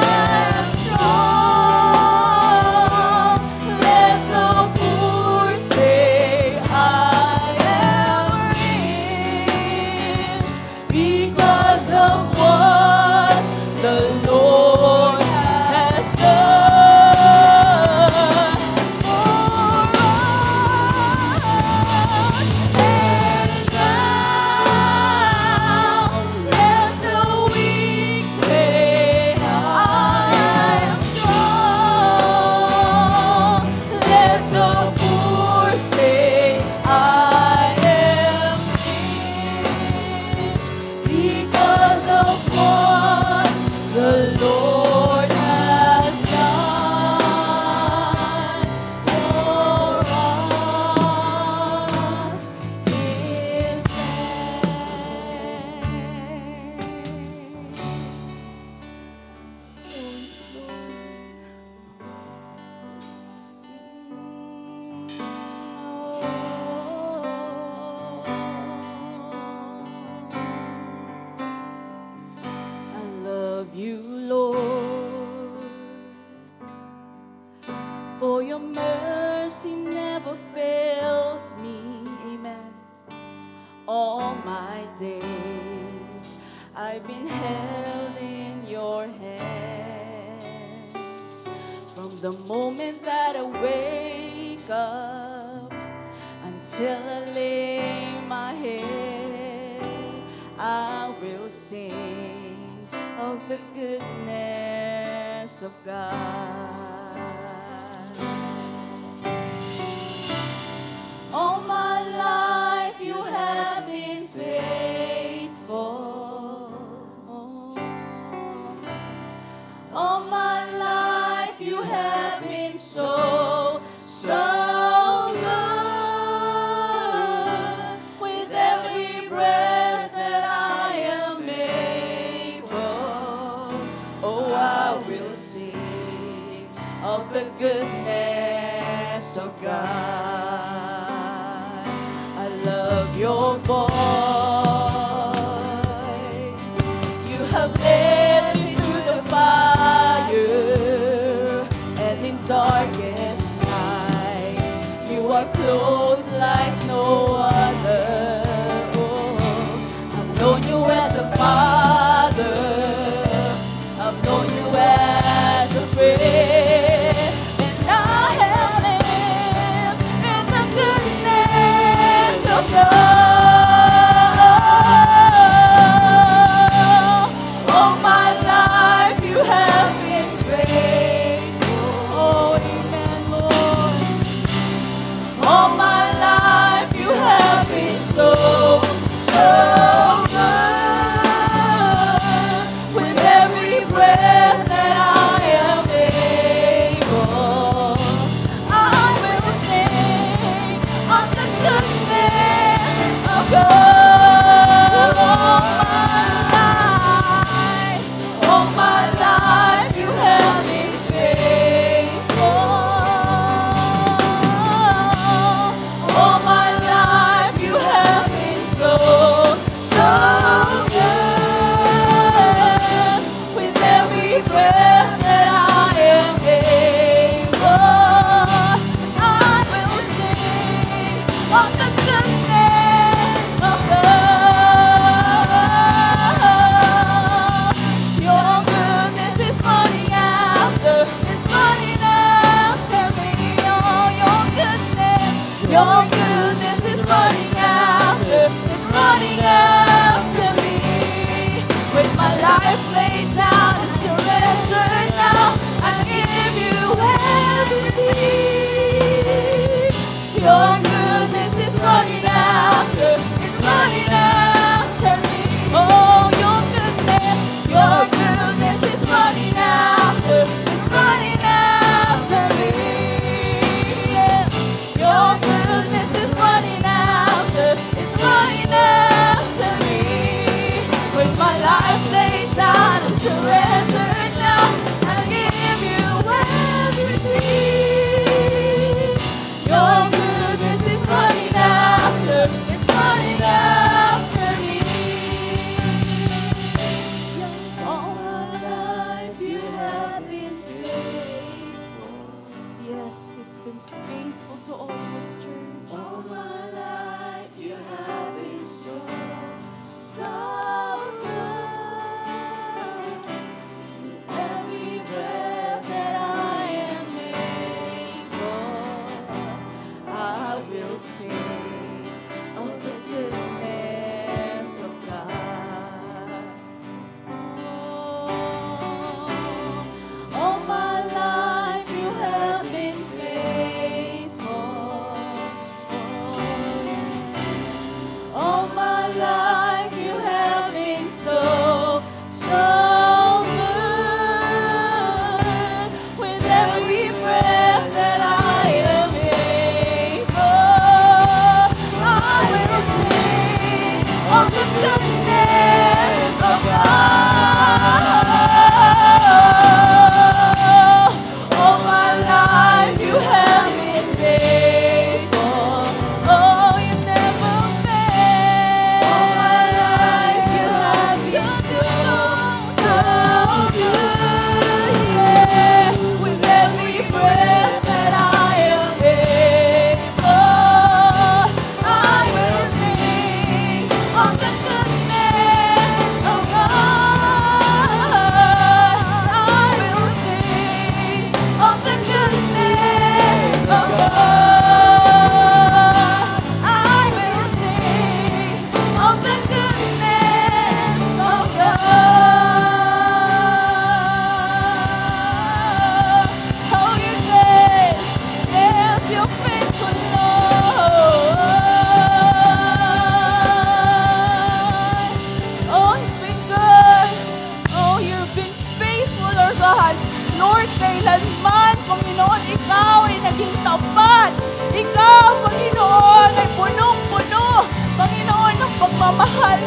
am strong. Let the poor say, I am rich because of what the Lord has done for us. And now let the weak say, I am strong. Let the poor say, I am rich because of what the Lord has done for us. Give thanks. I love you, Lord, for your mercy never fails me. Amen. All my days I've been held in your hands. From the moment that I wake wake up until I lay my head. I will sing of the goodness of God. All my life you have been faithful. All my life you have been so, so good. With every breath that I am able, oh, I will sing of the goodness of God. I love your voice. You have led me through the fire and in darkest night. You are close like no other. Oh, I've known you as a father. I've known you as a friend. And I have lived in the goodness of God. All my life you have been faithful. Oh, amen, Lord. All my life you have been so, so good.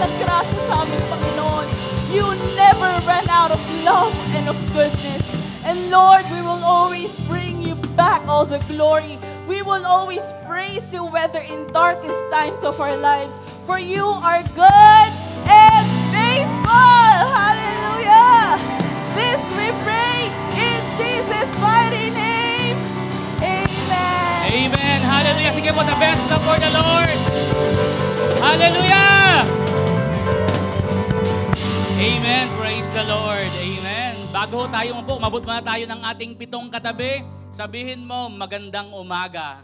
naggrasya sa amin, Panginoon. You never ran out of love and of goodness. And Lord, we will always bring you back all the glory. We will always praise you whether in darkest times of our lives. For you are good and faithful. Hallelujah. This we pray in Jesus' mighty name. Amen. Amen. Hallelujah. Sige po, the best love for the Lord. Hallelujah. Amen. Praise the Lord. Amen. Bago tayo umabot muna tayo ng ating 7 katabi, sabihin mo, magandang umaga.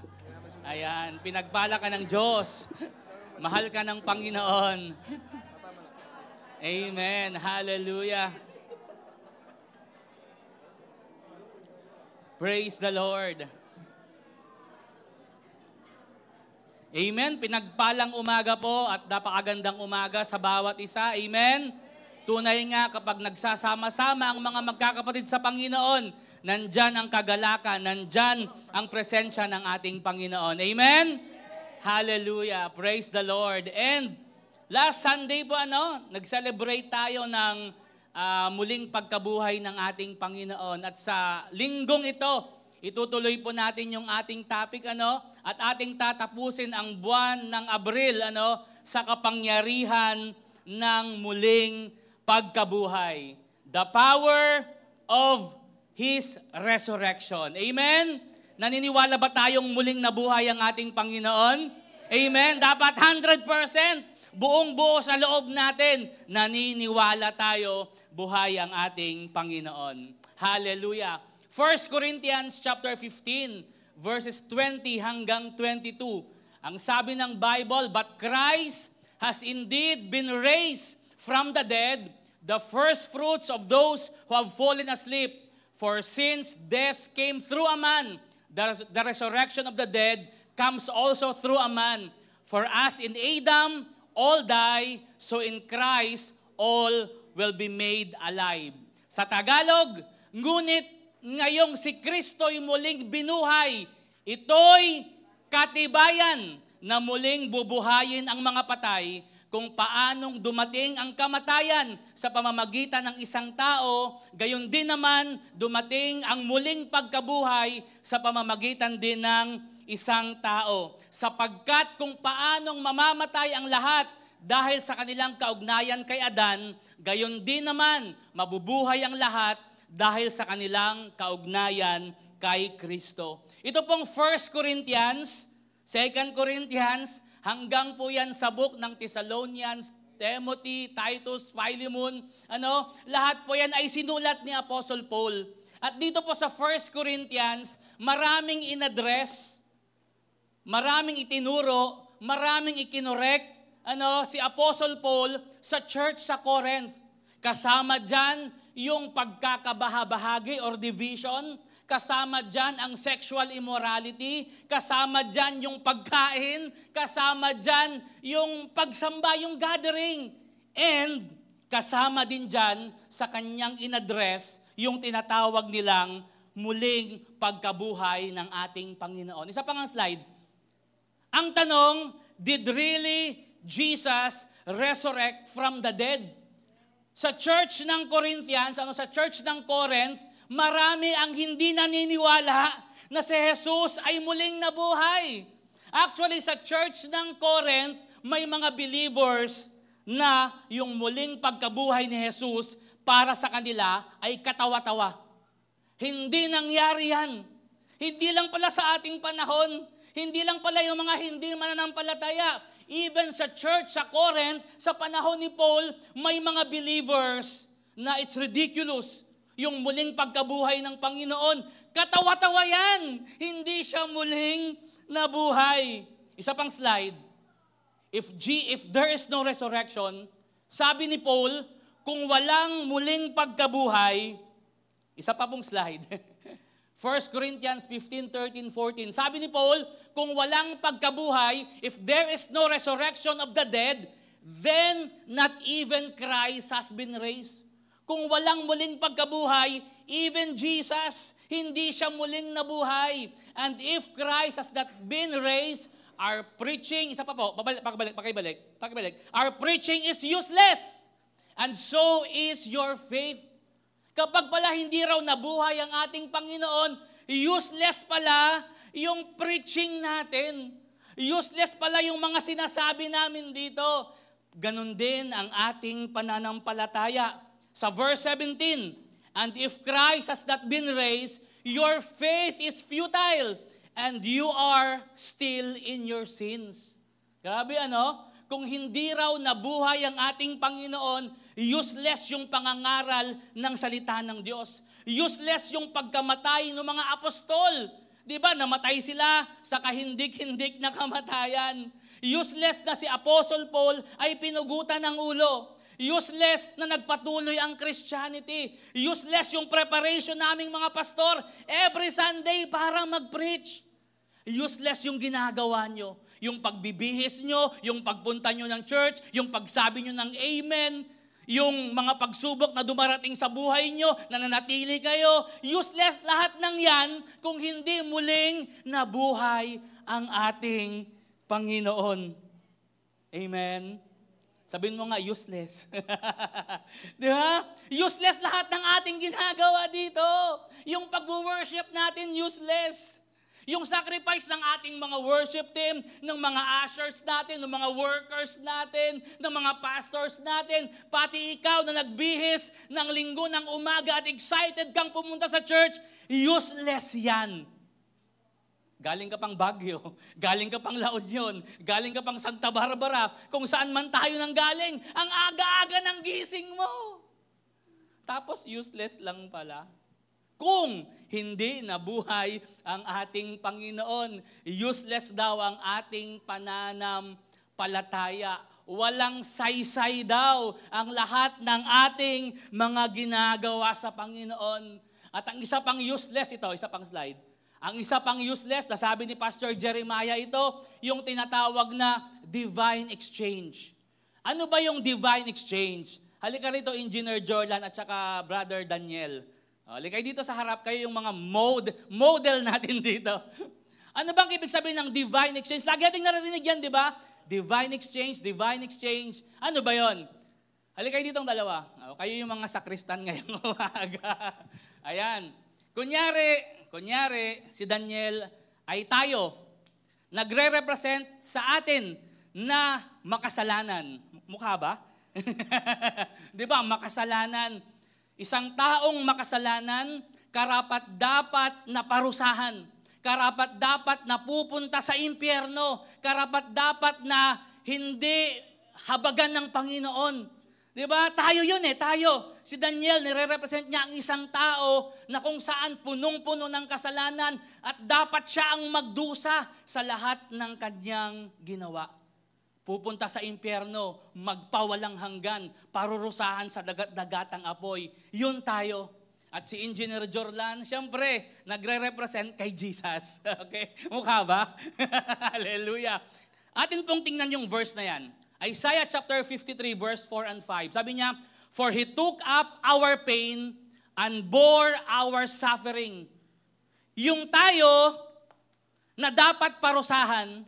Ayan, pinagpala ka ng Diyos. Mahal ka ng Panginoon. Amen. Hallelujah. Praise the Lord. Amen. Pinagpalang umaga po at napakagandang umaga sa bawat isa. Amen. Tunay nga kapag nagsasama-sama ang mga magkakapatid sa Panginoon, nandyan ang kagalakan, nandyan ang presensya ng ating Panginoon. Amen? Hallelujah. Praise the Lord. And last Sunday po, nag-celebrate tayo ng muling pagkabuhay ng ating Panginoon. At sa linggong ito, itutuloy po natin yung ating topic, at ating tatapusin ang buwan ng Abril, sa kapangyarihan ng muling pagkabuhay. The power of His resurrection. Amen? Naniniwala ba tayong muling nabuhay ang ating Panginoon? Amen? Dapat 100%, buong-buo sa loob natin, naniniwala tayo, buhay ang ating Panginoon. Hallelujah. 1 Corinthians chapter 15, verses 20 hanggang 22. Ang sabi ng Bible, but Christ has indeed been raised from the dead, the first fruits of those who have fallen asleep. For since death came through a man, the resurrection of the dead comes also through a man. For as in Adam all die, so in Christ all will be made alive. Sa Tagalog, ngunit ngayong si Kristo'y muling binuhay, ito'y katibayan na muling bubuhayin ang mga patay, kung paanong dumating ang kamatayan sa pamamagitan ng isang tao, gayon din naman dumating ang muling pagkabuhay sa pamamagitan din ng isang tao. Sapagkat kung paanong mamamatay ang lahat dahil sa kanilang kaugnayan kay Adan, gayon din naman mabubuhay ang lahat dahil sa kanilang kaugnayan kay Kristo. Ito pong 1 Corinthians, 2 Corinthians, hanggang po yan sa book ng Thessalonians, Timothy, Titus, Philemon, lahat po yan ay sinulat ni Apostle Paul. At dito po sa 1 Corinthians, maraming inaddress, maraming itinuro, maraming ikinorek, si Apostle Paul sa church sa Corinth. Kasama dyan yung pagkakabahabahagi or division, kasama dyan ang sexual immorality, kasama dyan yung pagkain, kasama dyan yung pagsamba, yung gathering. And kasama din dyan sa kanyang inaddress yung tinatawag nilang muling pagkabuhay ng ating Panginoon. Isa pang slide. Ang tanong, did really Jesus resurrect from the dead? Sa church ng Corinthians, sa church ng Corinth, marami ang hindi naniniwala na si Jesus ay muling nabuhay. Actually, sa church ng Corinth, may mga believers na yung muling pagkabuhay ni Jesus para sa kanila ay katawa-tawa. Hindi nangyari yan. Hindi lang pala sa ating panahon. Hindi lang pala yung mga hindi mananampalataya. Even sa church sa Corinth, sa panahon ni Paul, may mga believers na it's ridiculous. Yung muling pagkabuhay ng Panginoon, katawa-tawa yan. Hindi siya muling nabuhay. Isa pang slide. If there is no resurrection, sabi ni Paul, kung walang muling pagkabuhay, isa pa pong slide. 1 Corinthians 15, 13, 14. Sabi ni Paul, kung walang pagkabuhay, if there is no resurrection of the dead, then not even Christ has been raised. Kung walang muling pagkabuhay, even Jesus, hindi siya muling nabuhay. And if Christ has not been raised, our preaching, isa pa po, pakibalik. Our preaching is useless. And so is your faith. Kapag pala hindi raw nabuhay ang ating Panginoon, useless pala yung preaching natin. Useless pala yung mga sinasabi namin dito. Ganon din ang ating pananampalataya. Sa verse 17, and if Christ has not been raised, your faith is futile, and you are still in your sins. Grabe ano? Kung hindi raw nabuhay ang ating Panginoon, useless yung pangangaral ng salita ng Diyos. Useless yung pagkamatay ng mga apostol. Di ba? Namatay sila sa kahindik-hindik na kamatayan. Useless na si Apostle Paul ay pinugutan ng ulo. Useless na nagpatuloy ang Christianity. Useless yung preparation naming mga pastor every Sunday para mag-preach. Useless yung ginagawa nyo. Yung pagbibihis nyo, yung pagpunta nyo ng church, yung pagsabi nyo ng amen, yung mga pagsubok na dumarating sa buhay nyo, nananatili kayo. Useless lahat ng yan kung hindi muling nabuhay ang ating Panginoon. Amen? Sabihin mo nga, useless. Di ba? Useless lahat ng ating ginagawa dito. Yung pag-worship natin, useless. Yung sacrifice ng ating mga worship team, ng mga ushers natin, ng mga workers natin, ng mga pastors natin, pati ikaw na nagbihis ng linggo ng umaga at excited kang pumunta sa church, useless yan. Galing ka pang Baguio, galing ka pang La Union, galing ka pang Santa Barbara, kung saan man tayo nang galing, ang aga-aga ng gising mo. Tapos useless lang pala. Kung hindi nabuhay ang ating Panginoon, useless daw ang ating pananampalataya. Walang saysay daw ang lahat ng ating mga ginagawa sa Panginoon. At ang isa pang useless, ito, isa pang slide. Ang isa pang useless, nasabi ni Pastor Jeremiah ito, yung tinatawag na divine exchange. Ano ba yung divine exchange? Halika rito, Engineer Jordan at saka Brother Daniel. Halika dito sa harap, kayo yung mga model natin dito. Ano bang ibig sabihin ng divine exchange? Lagi natin narinig yan, di ba? Divine exchange, divine exchange. Ano ba yon? Halika dito ang dalawa. Kayo yung mga sakristan ngayong umaga. Ayan. Kunyari, si Daniel ay tayo. Nagre-represent sa atin na makasalanan. Mukha ba? Di ba? Makasalanan. Isang taong makasalanan, karapat-dapat na parusahan. Karapat-dapat na pupunta sa impyerno. Karapat-dapat na hindi habagan ng Panginoon. Diba? Tayo yun tayo. Si Daniel, nire-represent niya ang isang tao na kung saan punong-puno ng kasalanan at dapat siya ang magdusa sa lahat ng kanyang ginawa. Pupunta sa impyerno, magpawalang hanggan, parurusahan sa dagat-dagatang apoy. Yun tayo. At si Engineer Jordan, siyempre, nagre-represent kay Jesus. Okay? Mukha ba? Hallelujah. Atin pong tingnan yung verse na yan. Isaiah chapter 53 verse 4 and 5. Sabi niya, for He took up our pain and bore our suffering. Yung tayo na dapat parusahan,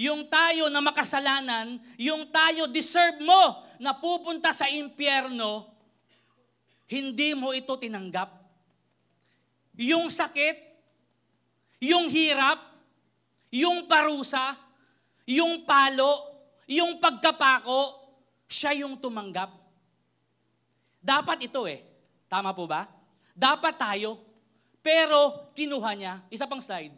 yung tayo na makasalanan, yung tayo deserve mo na pupunta sa impyerno, hindi mo ito tinanggap. Yung sakit, yung hirap, yung parusa, yung palo, yung pagkapako, siya yung tumanggap. Dapat ito Tama po ba? Dapat tayo. Pero kinuha niya. Isa pang slide.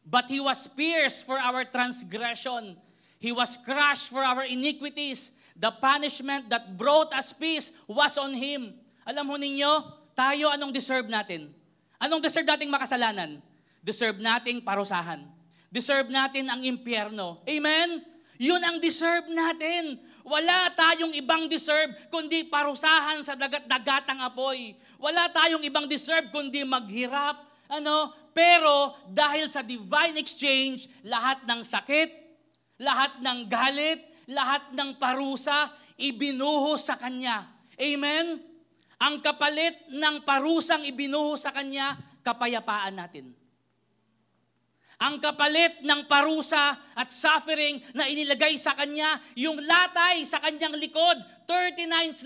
But He was pierced for our transgression. He was crushed for our iniquities. The punishment that brought us peace was on Him. Alam ho ninyo, tayo anong deserve natin? Anong deserve nating makasalanan? Deserve nating parusahan. Deserve natin ang impyerno. Amen? Yun ang deserve natin. Wala tayong ibang deserve kundi parusahan sa dagat-dagatang apoy. Wala tayong ibang deserve kundi maghirap. Pero dahil sa divine exchange, lahat ng sakit, lahat ng galit, lahat ng parusa, ibinuhos sa Kanya. Amen? Ang kapalit ng parusang ibinuhos sa Kanya, kapayapaan natin. Ang kapalit ng parusa at suffering na inilagay sa kanya, yung latay sa kanyang likod, 39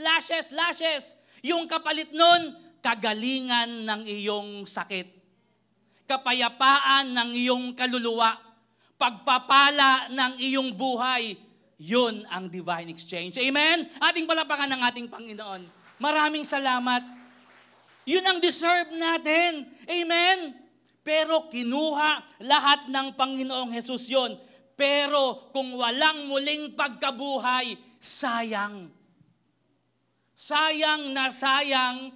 lashes. Yung kapalit nun, kagalingan ng iyong sakit. Kapayapaan ng iyong kaluluwa. Pagpapala ng iyong buhay. Yun ang divine exchange. Amen? Ating palapakan ng ating Panginoon. Maraming salamat. Yun ang deserve natin. Amen? Pero kinuha lahat ng Panginoong Hesus yun. Pero kung walang muling pagkabuhay, sayang. Sayang na sayang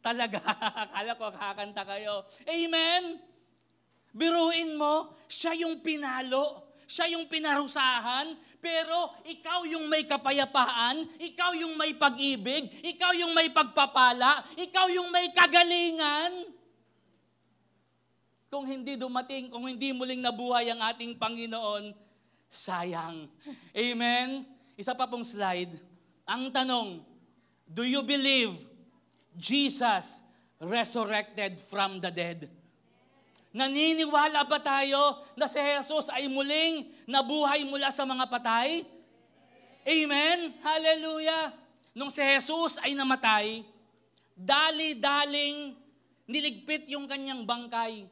talaga. Akala ko kakanta kayo. Amen? Biruin mo, siya yung pinalo. Siya yung pinarusahan, pero ikaw yung may kapayapaan, ikaw yung may pag-ibig, ikaw yung may pagpapala, ikaw yung may kagalingan. Kung hindi dumating, kung hindi muling nabuhay ang ating Panginoon, sayang. Amen? Isa pa pong slide. Ang tanong, do you believe Jesus resurrected from the dead? Naniniwala ba tayo na si Jesus ay muling nabuhay mula sa mga patay? Amen? Hallelujah! Nung si Jesus ay namatay, dali-daling niligpit yung kanyang bangkay.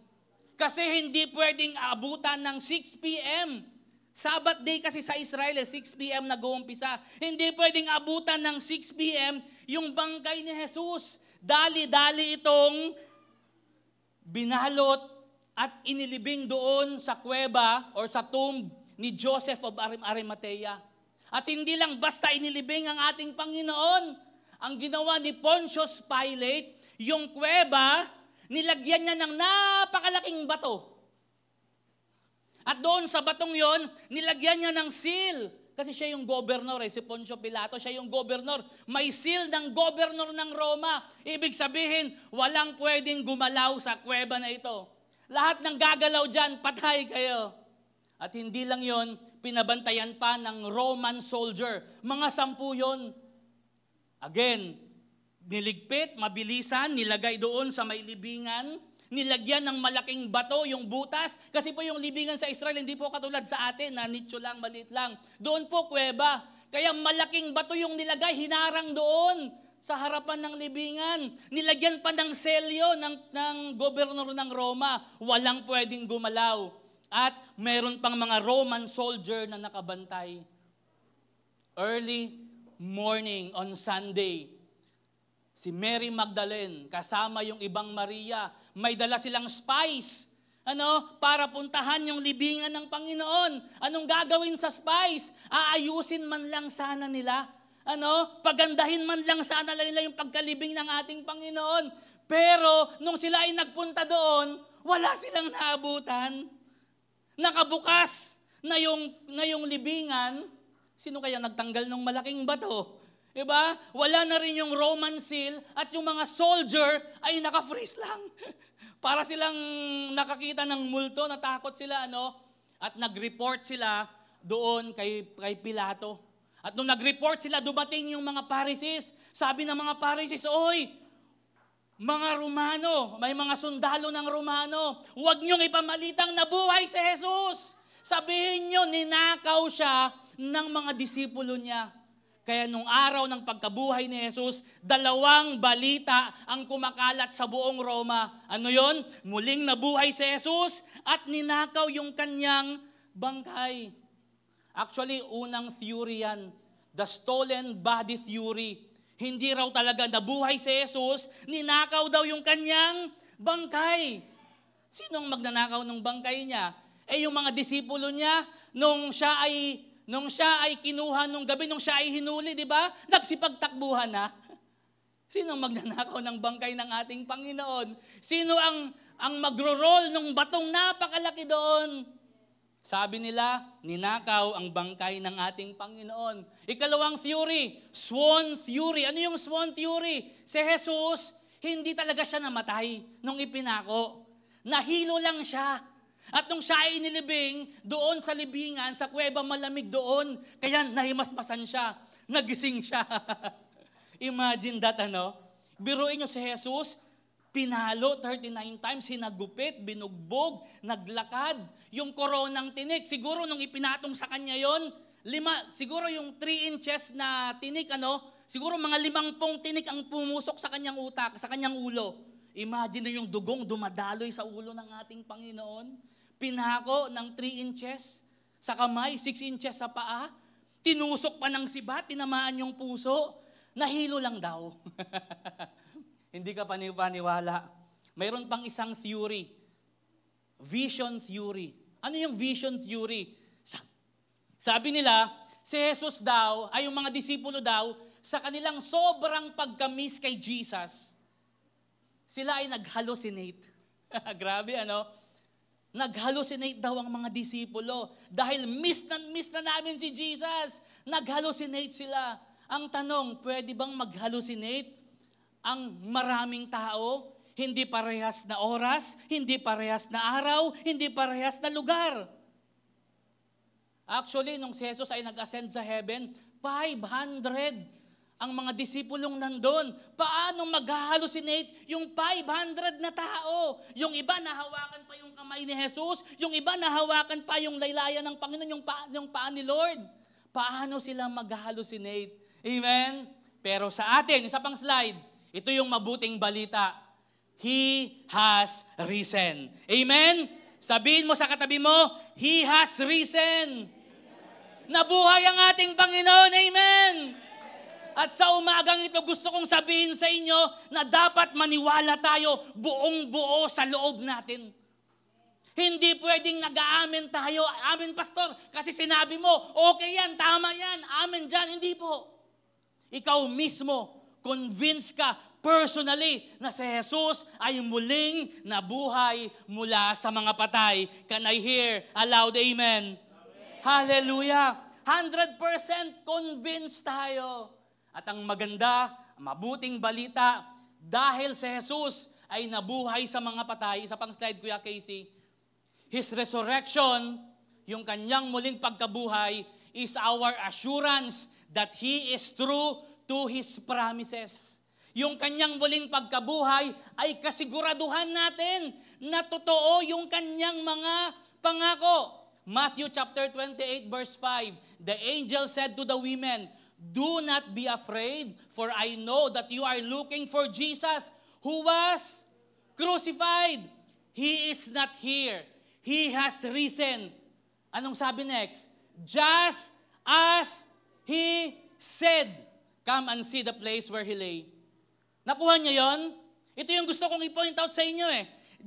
Kasi hindi pwedeng abutan ng 6 p.m. Sabbath day kasi sa Israel, 6 p.m. nag-uumpisa. Hindi pwedeng abutan ng 6 p.m. yung bangkay ni Jesus. Dali-dali itong binalot at inilibing doon sa kuweba or sa tomb ni Joseph of Arimathea. At hindi lang basta inilibing ang ating Panginoon. Ang ginawa ni Pontius Pilate, yung kuweba, nilagyan niya ng napakalaking bato. At doon sa batong yon, nilagyan niya ng seal. Kasi siya yung governor, si Poncio Pilato, siya yung governor. May seal ng governor ng Roma. Ibig sabihin, walang pwedeng gumalaw sa kuweba na ito. Lahat ng gagalaw dyan, patay kayo. At hindi lang yon, pinabantayan pa ng Roman soldier. Mga 10 yon. Again, niligpit, mabilisan, nilagay doon sa may libingan, nilagyan ng malaking bato yung butas, kasi po yung libingan sa Israel, hindi po katulad sa atin, na nicho lang, maliit lang. Doon po kuweba. Kaya malaking bato yung nilagay, hinarang doon sa harapan ng libingan. Nilagyan pa ng selyo ng gobernador ng Roma. Walang pwedeng gumalaw. At meron pang mga Roman soldier na nakabantay. Early morning on Sunday, si Mary Magdalene, kasama yung ibang Maria, may dala silang spice. Para puntahan yung libingan ng Panginoon. Anong gagawin sa spice? Aayusin man lang sana nila. Pagandahin man lang sana nila yung pagkalibing ng ating Panginoon. Pero nung sila ay nagpunta doon, wala silang naabutan. Nakabukas na yung libingan. Sino kaya nagtanggal ng malaking bato? Diba? Wala na rin yung Roman seal at yung mga soldier ay naka-freeze lang. Para silang nakakita ng multo, natakot sila, At nag-report sila doon kay Pilato. At nung nag-report sila, dumating yung mga Pharisees. Sabi ng mga Pharisees, "Oy, mga Romano, may mga sundalo ng Romano, huwag niyong ipamalitang nabuhay si Jesus. Sabihin niyo, ninakaw siya ng mga disipulo niya." Kaya nung araw ng pagkabuhay ni Jesus, 2 balita ang kumakalat sa buong Roma. Ano yon? Muling nabuhay si Jesus at ninakaw yung kanyang bangkay. Actually, unang theory yan. The stolen body theory. Hindi raw talaga nabuhay si Jesus, ninakaw daw yung kanyang bangkay. Sinong magnanakaw ng bangkay niya? Yung mga disipulo niya, nung siya ay kinuha nung gabi, nung siya ay hinuli, di ba? Nagsipagtakbuhan na. Sino magnanakaw ng bangkay ng ating Panginoon? Sino ang magro-roll ng batong napakalaki doon? Sabi nila, ninakaw ang bangkay ng ating Panginoon. Ikalawang theory, swan theory. Ano yung swan theory? Si Jesus, hindi talaga siya namatay nung ipinako. Nahilo lang siya. At nung siya ay inilibing, doon sa libingan, sa kuweba malamig doon, kaya nahimasmasan siya, nagising siya. Imagine that, Biruin nyo si Jesus, Pinalo 39 times, sinagupit, binugbog, naglakad. Yung koronang tinik, siguro nung ipinatong sa kanya yon, siguro yung 3 inches na tinik, siguro mga 50 tinik ang pumusok sa kanyang utak, sa kanyang ulo. Imagine na yung dugong dumadaloy sa ulo ng ating Panginoon. Pinako ng 3 inches sa kamay, 6 inches sa paa. Tinusok pa ng sibat, tinamaan yung puso. Nahilo lang daw. Hindi ka paniwala. Mayroon pang isang theory. Vision theory. Ano yung vision theory? Sabi nila, si Jesus daw, ay yung mga disipulo daw, sa kanilang sobrang pagka-miss kay Jesus, sila ay nag-hallucinate. Grabe, Nag-hallucinate daw ang mga disipulo. Dahil miss na namin si Jesus. Nag-hallucinate sila. Ang tanong, pwede bang mag-hallucinate ang maraming tao? Hindi parehas na oras, hindi parehas na araw, hindi parehas na lugar. Actually, nung si Jesus ay nag-ascend sa heaven, 500 ang mga disipulong nandun. Paano mag-hallucinate yung 500 na tao? Yung iba nahawakan pa yung kamay ni Jesus, yung iba nahawakan pa yung laylayan ng Panginoon, yung paa ni Lord. Paano sila mag-hallucinate? Amen? Pero sa atin, isa pang slide, ito yung mabuting balita. He has risen. Amen? Sabihin mo sa katabi mo, He has risen. Nabuhay ang ating Panginoon. Amen? At sa umagang ito, gusto kong sabihin sa inyo na dapat maniwala tayo buong-buo sa loob natin. Hindi pwedeng nag-aamen tayo. Amen, pastor, kasi sinabi mo, okay yan, tama yan, amen dyan. Hindi po. Ikaw mismo, convince ka personally na si Jesus ay muling nabuhay mula sa mga patay. Can I hear a loud amen? Hallelujah! 100% convinced tayo. At ang maganda, mabuting balita, dahil si Jesus ay nabuhay sa mga patay, isa pang slide, Kuya Casey, His resurrection, yung kanyang muling pagkabuhay, is our assurance that He is true to His promises. Yung kanyang muling pagkabuhay ay kasiguraduhan natin na totoo yung kanyang mga pangako. Matthew chapter 28 verse 5, the angel said to the women, "Do not be afraid, for I know that you are looking for Jesus who was crucified. He is not here. He has risen." Anong sabi next? Just as He said. Come and see the place where He lay. Nakuha niyo yon? Ito yung gusto kong i-point out sa inyo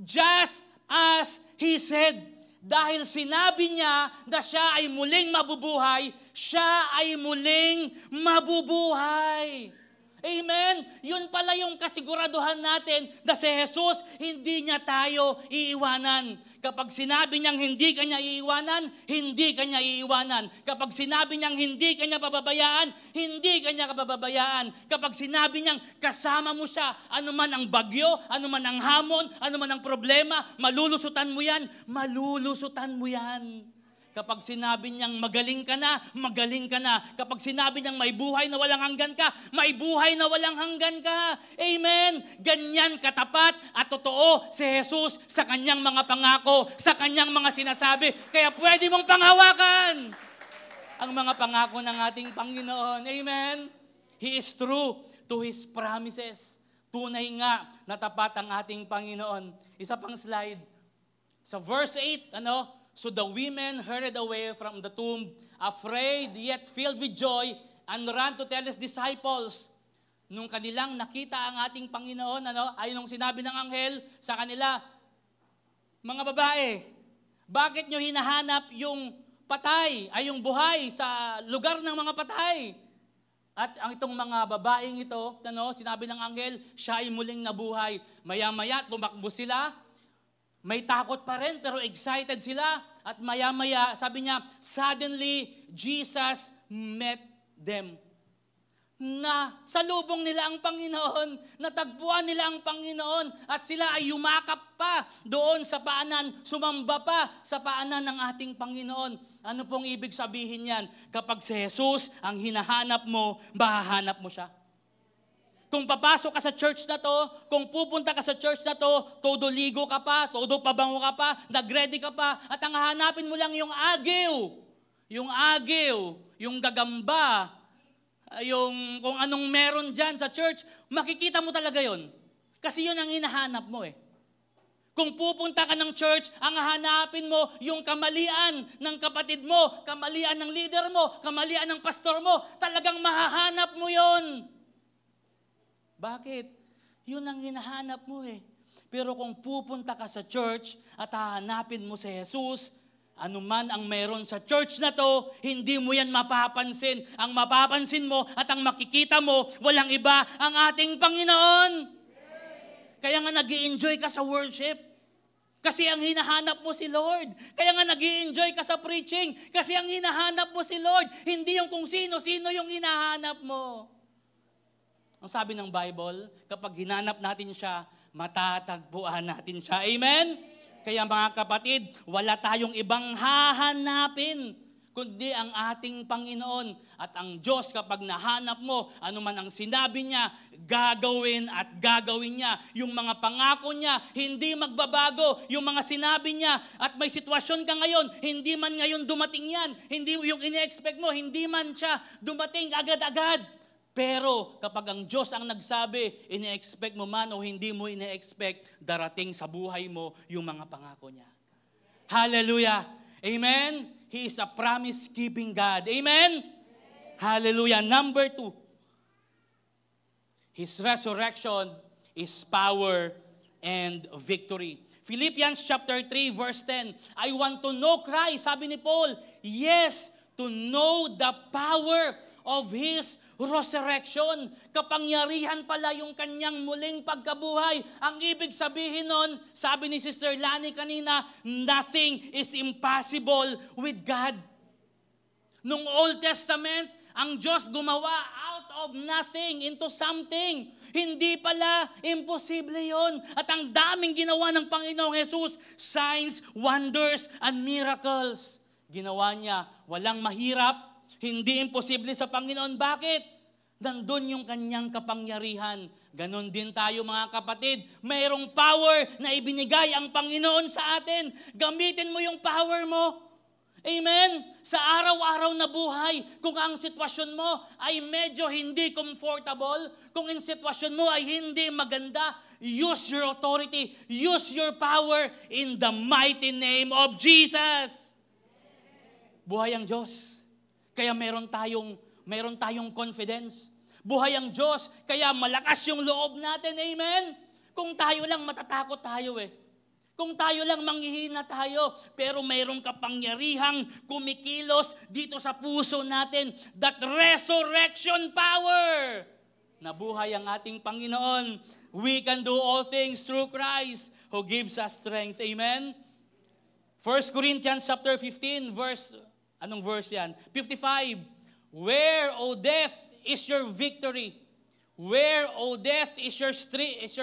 Just as He said. Dahil sinabi niya na siya ay muling mabubuhay, siya ay muling mabubuhay. Amen? Yun pala yung kasiguraduhan natin na si Jesus, hindi niya tayo iiwanan. Kapag sinabi niyang hindi kanya iiwanan, hindi kanya iiwanan. Kapag sinabi niyang hindi kanya pababayaan, hindi kanya pababayaan. Kapag sinabi niyang kasama mo siya, anuman ang bagyo, anuman ang hamon, anuman ang problema, malulusutan mo yan, malulusutan mo yan. Kapag sinabi niyang magaling ka na, magaling ka na. Kapag sinabi niyang may buhay na walang hanggan ka, may buhay na walang hanggan ka. Amen? Ganyan katapat at totoo si Jesus sa kanyang mga pangako, sa kanyang mga sinasabi. Kaya pwede mong panghawakan ang mga pangako ng ating Panginoon. Amen? He is true to His promises. Tunay nga na tapat ang ating Panginoon. Isa pang slide. Sa verse 8, So the women hurried away from the tomb, afraid yet filled with joy, and ran to tell His disciples. Nung kanilang nakita ang ating Panginoon, ay nung sinabi ng anghel sa kanila, mga babae, bakit nyo hinahanap yung patay, ay yung buhay sa lugar ng mga patay? At ang itong mga babaeng ito, sinabi ng anghel, siya ay muling nabuhay. Maya-maya, tumakbo sila. May takot pa rin, pero excited sila. At maya-maya, sabi niya, suddenly, Jesus met them. Na salubong nila ang Panginoon, natagpuan nila ang Panginoon, at sila ay yumakap pa doon sa paanan, sumamba pa sa paanan ng ating Panginoon. Ano pong ibig sabihin yan? Kapag si Jesus ang hinahanap mo, mahahanap mo siya. Kung papasok ka sa church na to, kung pupunta ka sa church na to, todo ligo ka pa, todo pabango ka pa, nag-ready ka pa, at ang hahanapin mo lang yung agiw, yung gagamba, yung kung anong meron dyan sa church, makikita mo talaga yon. Kasi yun ang hinahanap mo eh. Kung pupunta ka ng church, ang hahanapin mo yung kamalian ng kapatid mo, kamalian ng leader mo, kamalian ng pastor mo, talagang mahahanap mo yon. Bakit? Yun ang hinahanap mo eh. Pero kung pupunta ka sa church at hahanapin mo si Jesus, anuman ang meron sa church na to, hindi mo yan mapapansin. Ang mapapansin mo at ang makikita mo, walang iba, ang ating Panginoon. Kaya nga nag-i-enjoy ka sa worship. Kasi ang hinahanap mo si Lord. Kaya nga nag-i-enjoy ka sa preaching. Kasi ang hinahanap mo si Lord. Hindi yung kung sino-sino yung hinahanap mo. Ang sabi ng Bible, kapag hinanap natin siya, matatagpuan natin siya. Amen? Kaya mga kapatid, wala tayong ibang hahanapin, kundi ang ating Panginoon. At ang Diyos, kapag nahanap mo, anuman ang sinabi niya, gagawin at gagawin niya. Yung mga pangako niya, hindi magbabago. Yung mga sinabi niya, at may sitwasyon ka ngayon, hindi man ngayon dumating yan. Hindi yung ine-expect mo, hindi man siya dumating agad-agad. Pero kapag ang Diyos ang nagsabi, ine-expect mo man o hindi mo ine-expect, darating sa buhay mo yung mga pangako niya. Hallelujah! Amen? He is a promise-keeping God. Amen? Hallelujah! Number 2, His resurrection is power and victory. Philippians chapter 3 verse 10, I want to know Christ, sabi ni Paul, yes, to know the power of His resurrection. Kapangyarihan pala yung kanyang muling pagkabuhay. Ang ibig sabihin nun, sabi ni Sister Lani kanina, nothing is impossible with God. Nung Old Testament, ang Diyos gumawa out of nothing into something. Hindi pala imposible yon. At ang daming ginawa ng Panginoong Jesus, signs, wonders, and miracles. Ginawa niya, walang mahirap, hindi imposible sa Panginoon. Bakit? Nandun yung kanyang kapangyarihan. Ganon din tayo mga kapatid. Mayroong power na ibinigay ang Panginoon sa atin. Gamitin mo yung power mo. Amen? Sa araw-araw na buhay, kung ang sitwasyon mo ay medyo hindi comfortable, kung ang sitwasyon mo ay hindi maganda, use your authority, use your power in the mighty name of Jesus. Buhay ang Diyos. Kaya meron tayong confidence. Buhay ang Diyos, kaya malakas yung loob natin. Amen? Kung tayo lang, matatakot tayo eh. Kung tayo lang, manghihina tayo. Pero mayroong kapangyarihang kumikilos dito sa puso natin. That resurrection power. Nabuhay ang ating Panginoon. We can do all things through Christ who gives us strength. Amen? 1 Corinthians chapter 15, anong verse yan? 55. Where, O death, is your victory? Where, O death, is your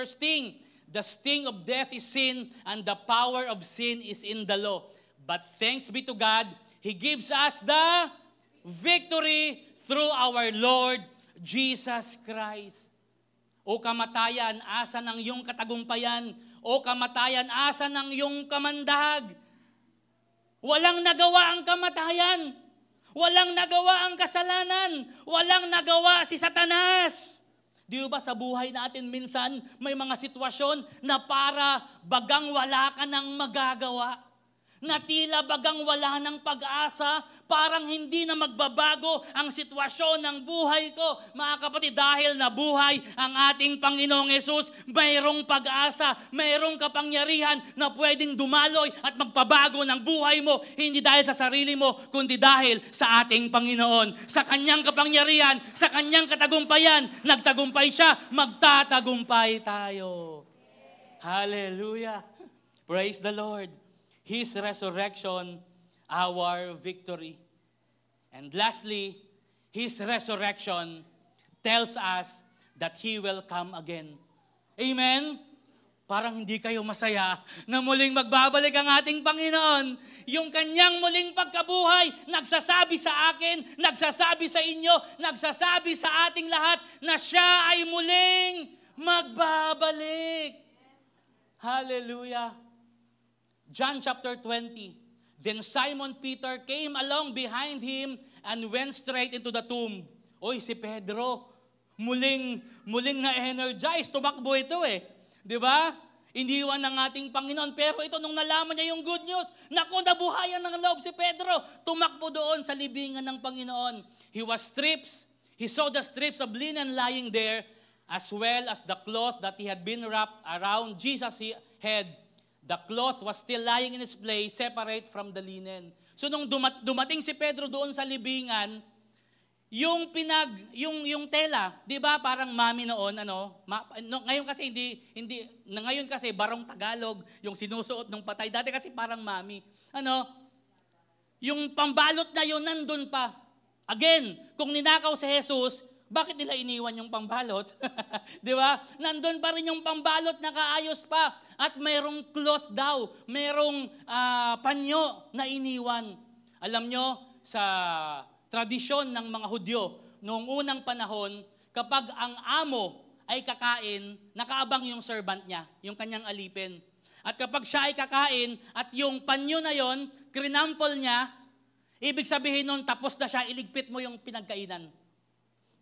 sting? The sting of death is sin, and the power of sin is in the law. But thanks be to God, He gives us the victory through our Lord Jesus Christ. O kamatayan, asa ng iyong katagumpayan? O kamatayan, asa ng iyong kamandag? Walang nagawa ang kamatayan. Walang nagawa ang kasalanan. Walang nagawa si Satanas. Di ba sa buhay natin minsan may mga sitwasyon na para bagang wala ka nang magagawa? Na tila bagang wala ng pag-asa, parang hindi na magbabago ang sitwasyon ng buhay ko. Mga kapatid, dahil nabuhay ang ating Panginoong Yesus, mayroong pag-asa, mayroong kapangyarihan na pwedeng dumaloy at magpabago ng buhay mo. Hindi dahil sa sarili mo, kundi dahil sa ating Panginoon. Sa kanyang kapangyarihan, sa kanyang katagumpayan, nagtagumpay siya, magtatagumpay tayo. Hallelujah. Praise the Lord. His resurrection, our victory. And lastly, His resurrection tells us that He will come again. Amen? Parang hindi kayo masaya na muling magbabalik ang ating Panginoon. Yung kanyang muling pagkabuhay, nagsasabi sa akin, nagsasabi sa inyo, nagsasabi sa ating lahat na siya ay muling magbabalik. Hallelujah. John chapter 20. Then Simon Peter came along behind him and went straight into the tomb. Oy, si Pedro, muling na-energize. Tumakbo ito eh. Di ba? Iniwan ng ating Panginoon. Pero ito, nung nalaman niya yung good news, naku, nabuhayan ng loob si Pedro. Tumakbo doon sa libingan ng Panginoon. He was strips. He saw the strips of linen lying there, as well as the cloth that he had been wrapped around Jesus' head. The cloth was still lying in its place, separate from the linen. So nung dumating si Pedro doon sa libingan, yung tela, 'di ba, parang mami noon, ngayon kasi ngayon kasi barong Tagalog yung sinusuot ng patay. Dati kasi parang mami. Yung pambalot na yun nandun pa. Again, kung ninakaw si Jesus, bakit nila iniwan yung pambalot? 'Di ba? Nandun pa rin yung pambalot, nakaayos pa. At mayroong cloth daw, mayroong panyo na iniwan. Alam nyo, sa tradisyon ng mga Hudyo, noong unang panahon, kapag ang amo ay kakain, nakaabang yung servant niya, yung kanyang alipin. At kapag siya ay kakain, at yung panyo na yon, krinampol niya, ibig sabihin nun, tapos na siya, iligpit mo yung pinagkainan.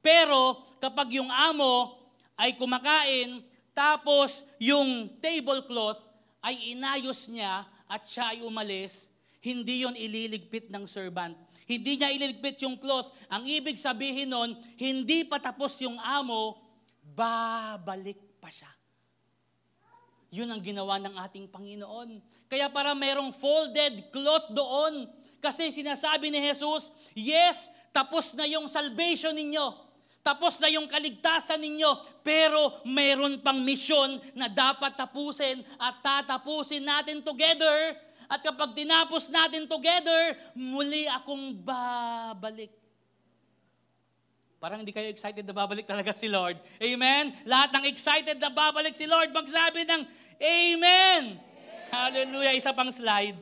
Pero kapag yung amo ay kumakain, tapos yung tablecloth ay inayos niya at siya ay umalis, hindi yon ililigpit ng servant. Hindi niya ililigpit yung cloth. Ang ibig sabihin nun, hindi pa tapos yung amo, babalik pa siya. Yun ang ginawa ng ating Panginoon. Kaya para mayroong folded cloth doon. Kasi sinasabi ni Jesus, yes, tapos na yung salvation ninyo. Tapos na yung kaligtasan ninyo. Pero mayroon pang misyon na dapat tapusin at tatapusin natin together. At kapag tinapos natin together, muli akong babalik. Parang hindi kayo excited na babalik talaga si Lord. Amen? Lahat ng excited na babalik si Lord, magsabi ng Amen! Hallelujah! Isa pang slide.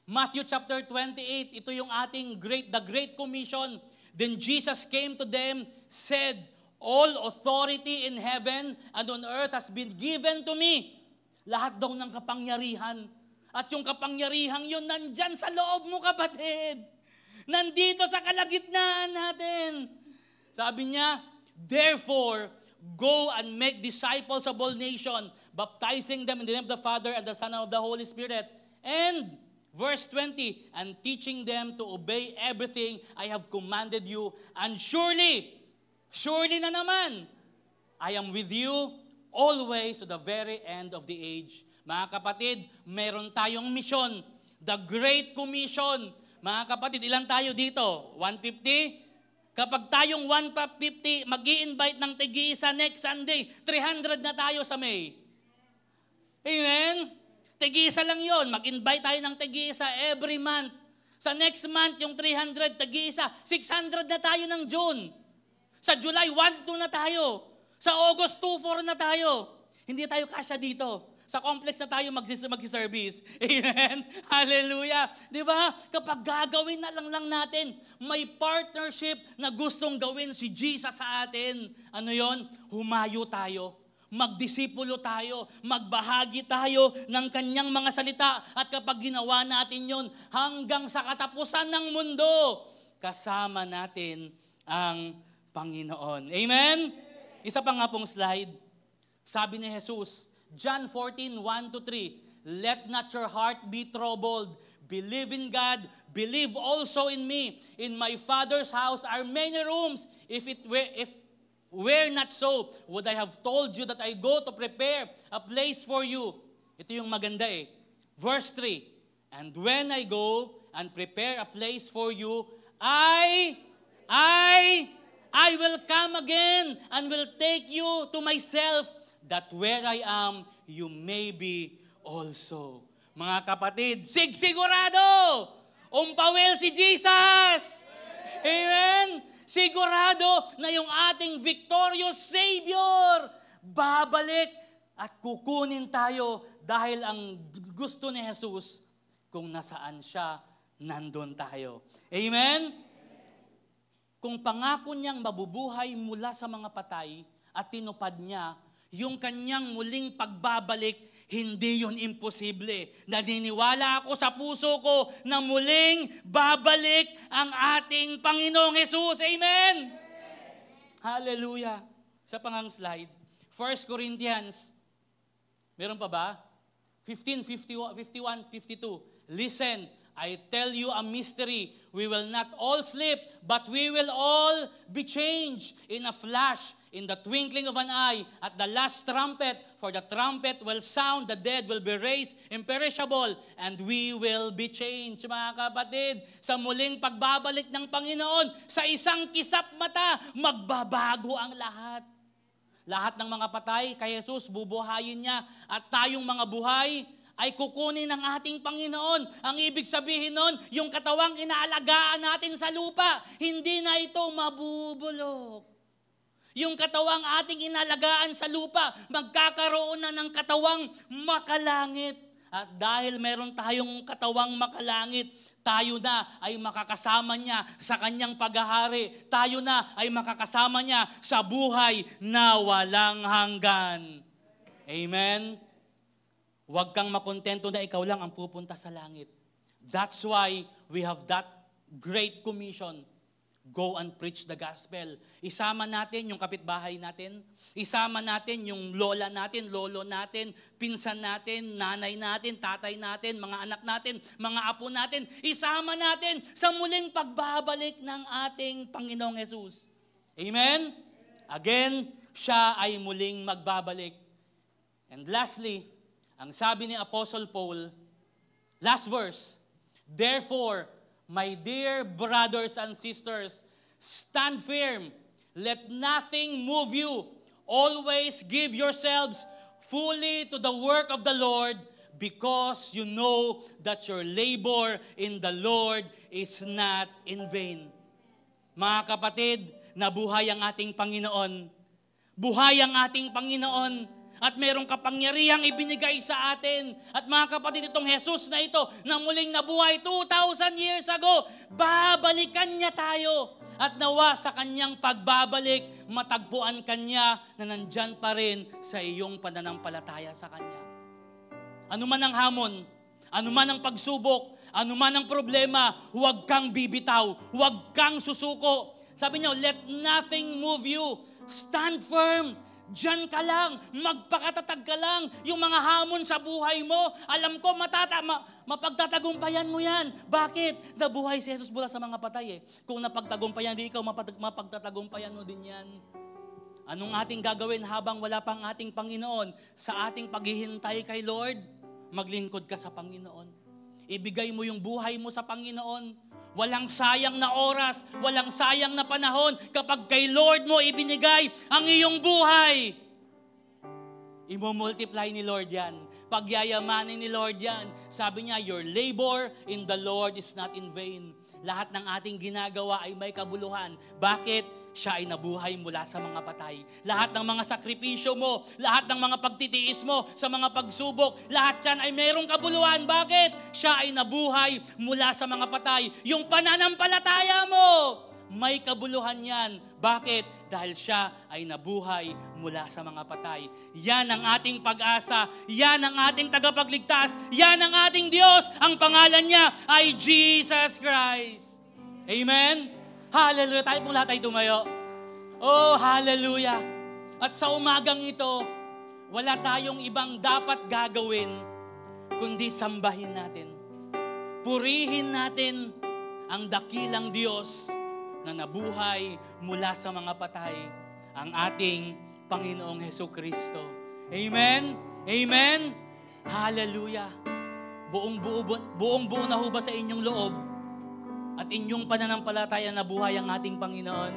Matthew chapter 28, ito yung ating the Great Commission. Then Jesus came to them, said, all authority in heaven and on earth has been given to me. Lahat daw ng kapangyarihan. At yung kapangyarihang yun, nandyan sa loob mo, kapatid. Nandito sa kalagitnaan natin. Sabi niya, therefore, go and make disciples of all nations, baptizing them in the name of the Father and the Son and of the Holy Spirit. And, verse 20, and teaching them to obey everything I have commanded you. And surely na naman, I am with you always to the very end of the age. Mga kapatid, meron tayong mission, the Great Commission. Mga kapatid, ilan tayo dito? 150? Kapag tayong 150, mag-i-invite ng tig-isa next Sunday, 300 na tayo sa May. Amen? Tig-isa lang yon. Mag-invite tayo ng tig-isa every month. Sa next month, yung 300, tig-isa. 600 na tayo ng June. Sa July, 1-2 na tayo. Sa August, 2-4 na tayo. Hindi tayo kasya dito. Sa complex na tayo mag-service. Amen? Hallelujah. Di ba? Kapag gagawin na lang natin, may partnership na gustong gawin si Jesus sa atin. Ano yon? Humayo tayo. Magdisipulo tayo. Magbahagi tayo ng kanyang mga salita. At kapag ginawa natin yon, hanggang sa katapusan ng mundo, kasama natin ang Panginoon. Amen? Isa pa nga pong slide. Sabi ni Jesus, John 14, 1-3, let not your heart be troubled. Believe in God, believe also in me. In my Father's house are many rooms. If were not so, would I have told you that I go to prepare a place for you? Ito yung maganda eh. Verse 3, and when I go and prepare a place for you, I will come again and will take you to myself, that where I am, you may be also. Mga kapatid, sigurado! Umpawel si Jesus! Amen? Sigurado na yung ating victorious Savior babalik At kukunin tayo dahil ang gusto ni Jesus, kung nasaan siya, nandun tayo. Amen? Kung pangako niyang mabubuhay mula sa mga patay at tinupad niya, yung kanyang muling pagbabalik, hindi yun imposible. Naniniwala ako sa puso ko na muling babalik ang ating Panginoong Jesus. Amen? Hallelujah. Sa pangang slide, 1 Corinthians, meron pa ba? 15, 51, 52. Listen, I tell you a mystery. We will not all sleep, but we will all be changed in a flash, in the twinkling of an eye, at the last trumpet. For the trumpet will sound, the dead will be raised imperishable, and we will be changed. Mga kapatid, sa muling pagbabalik ng Panginoon, sa isang kisap mata, magbabago ang lahat. Lahat ng mga patay kay Jesus, bubuhayin niya. At tayong mga buhay ay kukunin ng ating Panginoon. Ang ibig sabihin nun, yung katawang inaalagaan natin sa lupa, hindi na ito mabubulok. Yung katawang ating inalagaan sa lupa, magkakaroon na ng katawang makalangit. At dahil meron tayong katawang makalangit, tayo na ay makakasama niya sa kanyang paghahari. Tayo na ay makakasama niya sa buhay na walang hanggan. Amen? Huwag kang makontento na ikaw lang ang pupunta sa langit. That's why we have that great commission. Go and preach the gospel. Isama natin yung kapitbahay natin. Isama natin yung lola natin, lolo natin, pinsan natin, nanay natin, tatay natin, mga anak natin, mga apo natin. Isama natin sa muling pagbabalik ng ating Panginoong Jesus. Amen? Again, siya ay muling magbabalik. And lastly, ang sabi ni Apostle Paul, last verse, therefore, my dear brothers and sisters, stand firm. Let nothing move you. Always give yourselves fully to the work of the Lord, because you know that your labor in the Lord is not in vain. Mga kapatid, nabuhay ang ating Panginoon. Buhay ang ating Panginoon. At merong kapangyarihang ibinigay sa atin. At mga kapatid, itong Jesus na ito, na muling nabuhay 2,000 years ago, babalikan niya tayo. At nawa sa kanyang pagbabalik, matagpuan kanya na nandyan pa rin sa iyong pananampalataya sa kanya. Ano man ang hamon, ano man ang pagsubok, ano man ang problema, huwag kang bibitaw, huwag kang susuko. Sabi niyo, let nothing move you. Stand firm. Diyan ka lang, magpakatatag ka lang. Yung mga hamon sa buhay mo, alam ko mapagtatagumpayan mo yan. Bakit? Nabuhay si Jesus mula sa mga patay eh. Kung napagtagumpayan, di ikaw mapagtatagumpayan mo din yan. Anong ating gagawin habang wala pang ating Panginoon? Sa ating paghihintay kay Lord, maglingkod ka sa Panginoon. Ibigay mo yung buhay mo sa Panginoon. Walang sayang na oras, walang sayang na panahon kapag kay Lord mo ibinigay ang iyong buhay. Imo-multiply ni Lord yan. Pagyayamanin ni Lord yan. Sabi niya, your labor in the Lord is not in vain. Lahat ng ating ginagawa ay may kabuluhan. Bakit? Siya ay nabuhay mula sa mga patay. Lahat ng mga sakripisyo mo, lahat ng mga pagtitiis mo sa mga pagsubok, lahat yan ay mayroong kabuluhan. Bakit? Siya ay nabuhay mula sa mga patay. Yung pananampalataya mo, may kabuluhan yan. Bakit? Dahil siya ay nabuhay mula sa mga patay. Yan ang ating pag-asa. Yan ang ating tagapagligtas. Yan ang ating Diyos. Ang pangalan niya ay Jesus Christ. Amen? Hallelujah. Tayo pong lahat ay tumayo. Oh, hallelujah. At sa umagang ito, wala tayong ibang dapat gagawin kundi sambahin natin. Purihin natin ang dakilang Diyos na nabuhay mula sa mga patay, ang ating Panginoong Hesukristo. Amen? Amen? Hallelujah. Buong-buo na ho ba sa inyong loob at inyong pananampalataya na buhay ang ating Panginoon?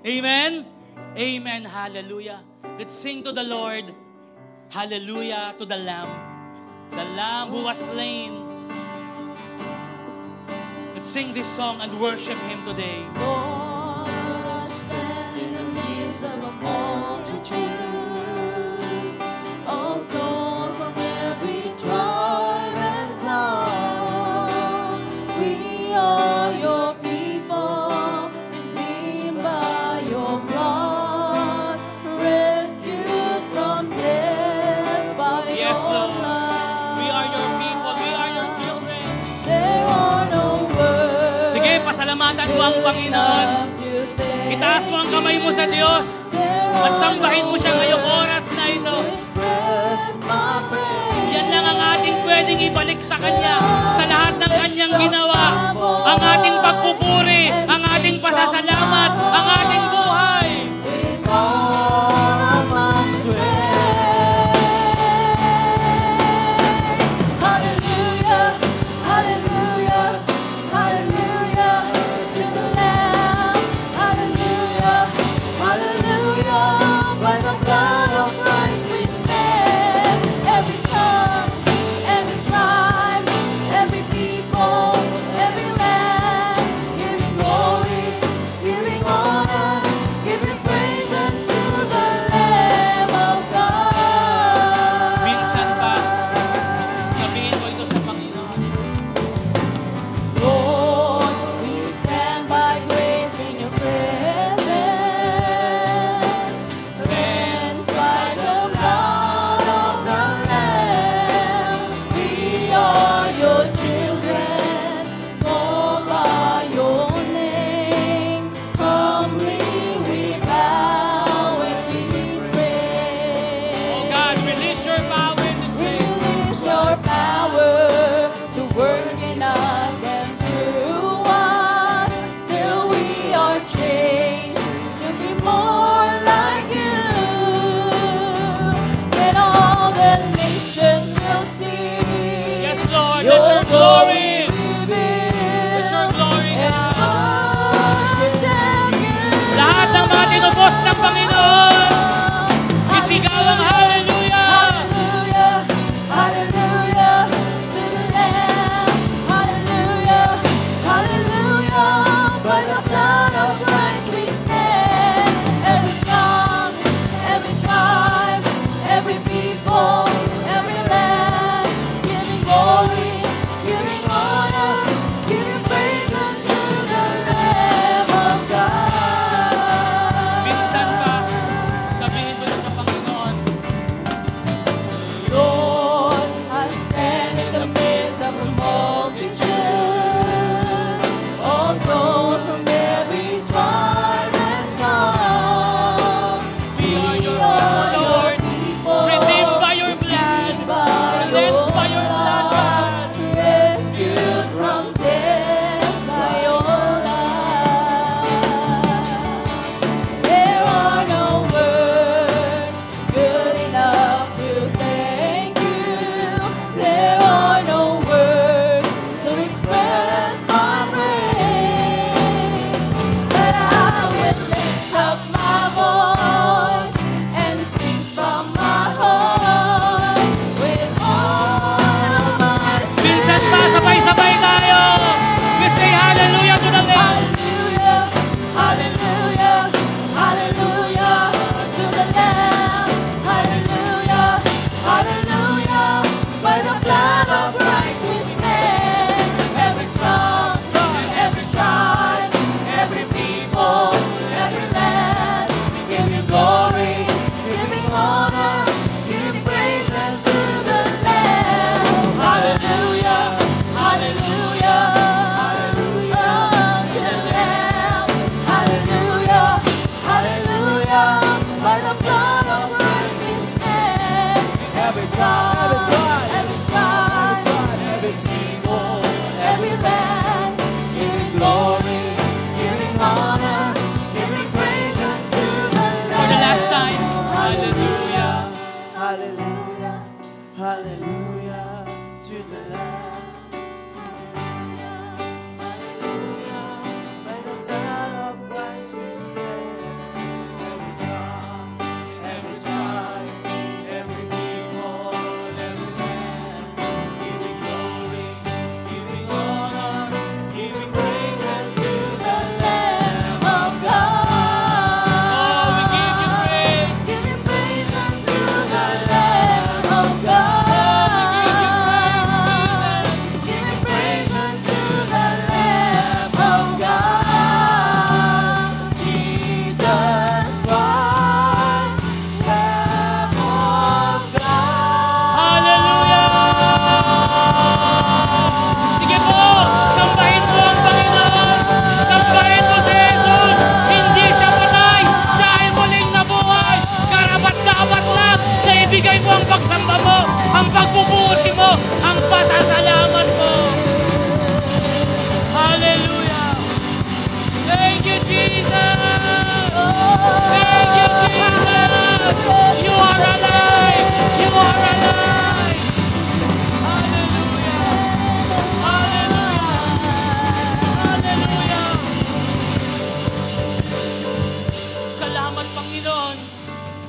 Amen? Amen. Hallelujah. Let's sing to the Lord. Hallelujah to the Lamb. The Lamb who was slain. Let's sing this song and worship Him today. Lord, I stand in the midst of a multitude. All Pasasalamatan mo ang Panginoon. Itaas mo ang kamay mo sa Diyos at sambahin mo siya ngayong oras na ito. Yan lang ang ating pwedeng ibalik sa Kanya sa lahat ng Kanyang ginawa. Ang ating pagpupuri, ang ating pasasalamat, ang ating buhay. Every tribe, every people, every land,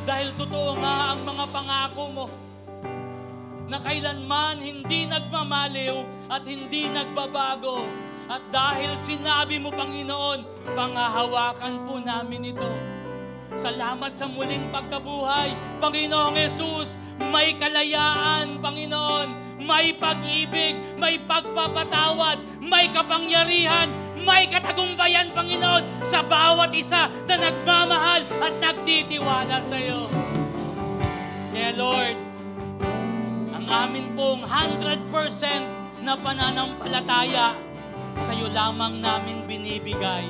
Dahil totoo nga ang mga pangako mo na kailanman hindi nagmamaliw at hindi nagbabago. At dahil sinabi mo, Panginoon, panghahawakan po namin ito. Salamat sa muling pagkabuhay, Panginoong Yesus. May kalayaan, Panginoon. May pag-ibig, may pagpapatawad, may kapangyarihan, may katagumpayan, Panginoon, sa bawat isa na nagmamahal at nagtitiwala sa iyo. Kaya Lord, ang amin pong 100% na pananampalataya sa iyo lamang namin binibigay.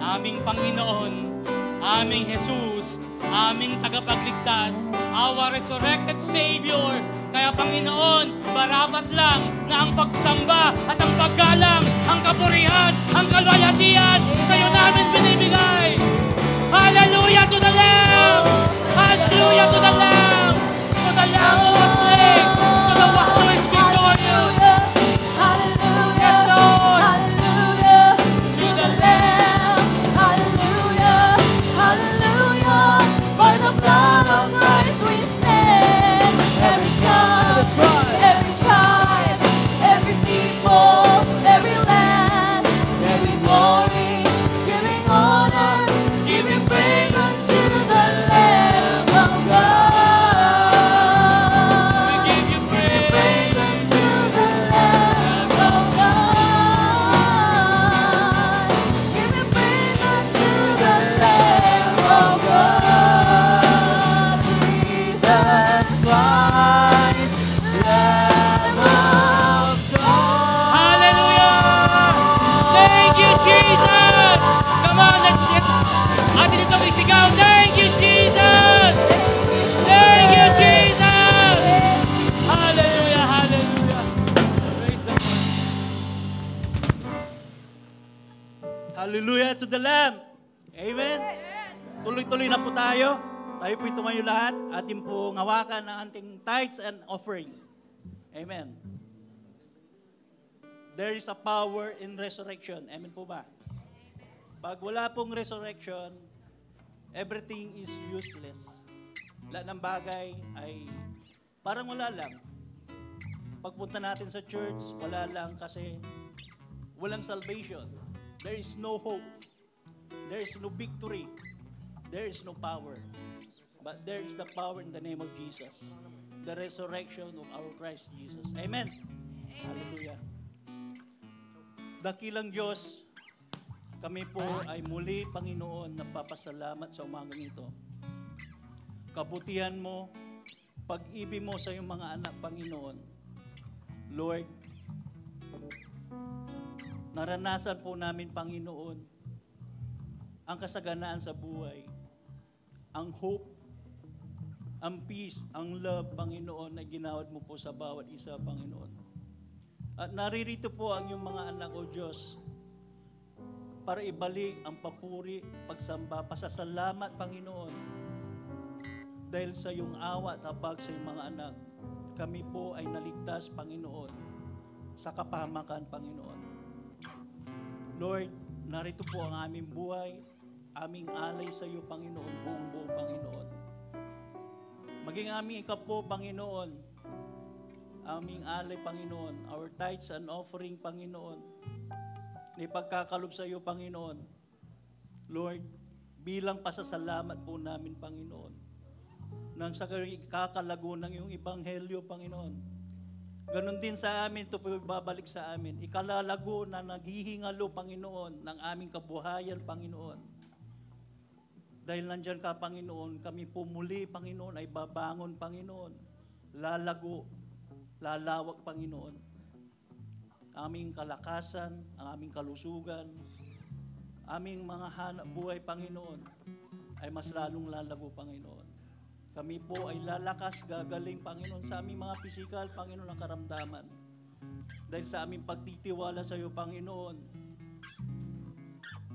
Aming Panginoon, aming Jesus, aming tagapagligtas, our resurrected Savior. Kaya Panginoon, barapat lang na ang pagsamba at ang paggalang, ang kapurihan, ang kalwalhatian sa iyo namin binibigay. Hallelujah to the Lamb! Hallelujah to the Lamb! To the Lamb who was slain! To the one who is victorious! Yes, Lord! To the Lamb! By the blood of Christ we stand. Every tongue, every tribe, every people, every land, every glory, giving honor, giving praise unto the Lamb of God. We give you praise unto the Lamb of God. Giving praise unto the Lamb of God. Hallelujah to the Lamb. Amen. Tuloy-tuloy na po tayo. Tayo po tumayo lahat. Atin po ngawakan ang ating tithes and offering. Amen. There is a power in resurrection. Amen po ba? Pag wala pong resurrection, everything is useless. Lahat ng bagay ay parang wala lang. Pagpunta natin sa church, wala lang kasi walang salvation. There is no hope. There is no victory. There is no power. But there is the power in the name of Jesus. The resurrection of our Christ Jesus. Amen. Hallelujah. Dakilang Diyos, kami po ay muli, Panginoon, napapasalamat sa umagang ito. Kabutihan mo, pag-ibig mo sa iyong mga anak, Panginoon. Lord, naranasan po namin, Panginoon, ang kasaganaan sa buhay, ang hope, ang peace, ang love, Panginoon, na ginawad mo po sa bawat isa, Panginoon. At naririto po ang iyong mga anak, O Diyos, para ibalik ang papuri, pagsamba, pasasalamat, Panginoon. Dahil sa iyong awa at habag sa iyong mga anak, kami po ay naligtas, Panginoon, sa kapahamakan, Panginoon. Lord, narito po ang aming buhay, aming alay sa iyo, Panginoon, buong Panginoon. Maging aming ikapo, Panginoon, aming alay, Panginoon, our tithes and offering, Panginoon, na ipagkakalob sa iyo, Panginoon. Lord, bilang pasasalamat po namin, Panginoon, nang sa kakalago ng iyong ebanghelyo, Panginoon. Ganon din sa amin, ito po babalik sa amin. Ikalalago na naghihingalo, Panginoon, ng aming kabuhayan, Panginoon. Dahil nandyan ka, Panginoon, kami po muli, Panginoon, ay babangon, Panginoon. Lalago, lalawak, Panginoon. Aming kalakasan, ang aming kalusugan, aming mga hanap buhay, Panginoon, ay mas lalong lalago, Panginoon. Kami po ay lalakas, gagaling, Panginoon, sa aming mga pisikal, Panginoon, ang karamdaman. Dahil sa aming pagtitiwala sa iyo, Panginoon,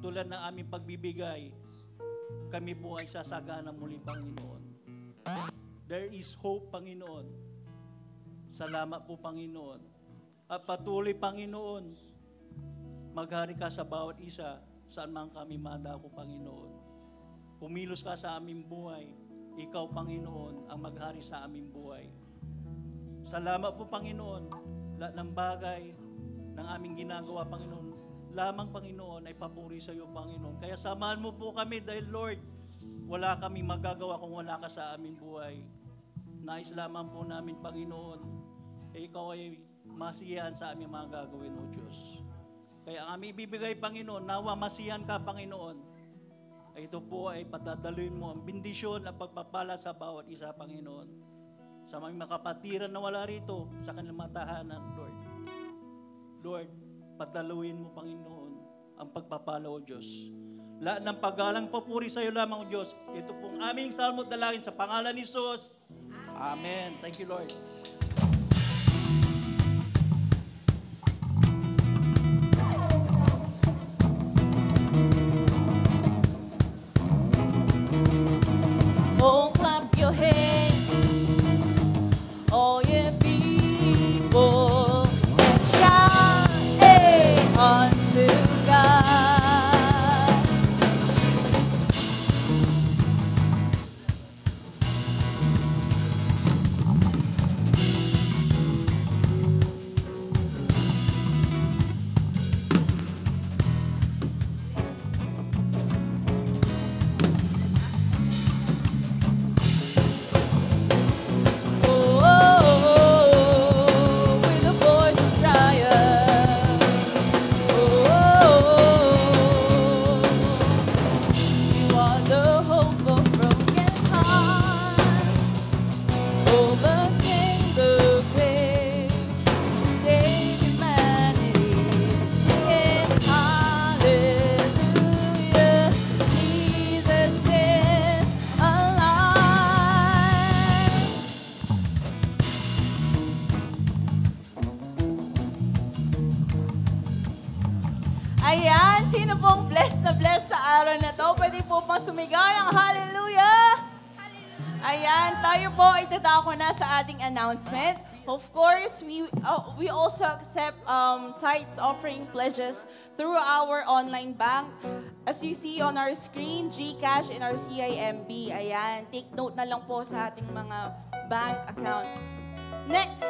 tulad ng aming pagbibigay, kami po ay sasagana muli, Panginoon. There is hope, Panginoon. Salamat po, Panginoon. At patuloy, Panginoon, maghari ka sa bawat isa, saan man kami madako, Panginoon. Pumilos ka sa aming buhay. Ikaw, Panginoon, ang maghari sa aming buhay. Salamat po, Panginoon, lahat ng bagay ng aming ginagawa, Panginoon, lamang, Panginoon, ay papuri sa iyo, Panginoon. Kaya samahan mo po kami dahil, Lord, wala kami magagawa kung wala ka sa aming buhay. Nais lamang po namin, Panginoon, ikaw ay masiyahan sa aming mga gagawin, O Diyos. Kaya ang aming ibibigay, Panginoon, nawa masiyahan ka, Panginoon. Ito po ay patadaluin mo ang bendisyon at pagpapala sa bawat isa, Panginoon. Sa mga makapatiran na wala rito, sa kanilang matahanan, Lord. Lord, padaluin mo, Panginoon, ang pagpapala, O Diyos. Lahat ng paggalang papuri sa iyo lamang, O Diyos. Ito pong aming salmo at dalangin sa pangalan ni Jesus. Amen. Thank you, Lord. Oh, clap your hands, all ye people, and shout unto God. With a voice of triumph. You are the hope of broken hearts. Overcame the grave to save humanity. Singing hallelujah, Jesus is alive. Ayan, sino pong blessed sa araw na to? Pwede po bang sumigaw ng hallelujah? Ayan, tayo po ay tatako na sa ating announcement. Of course, we also accept tithes, offering, pledges through our online bank. As you see on our screen, GCash and our CIMB. Ayan, take note na lang po sa ating mga bank accounts. Next!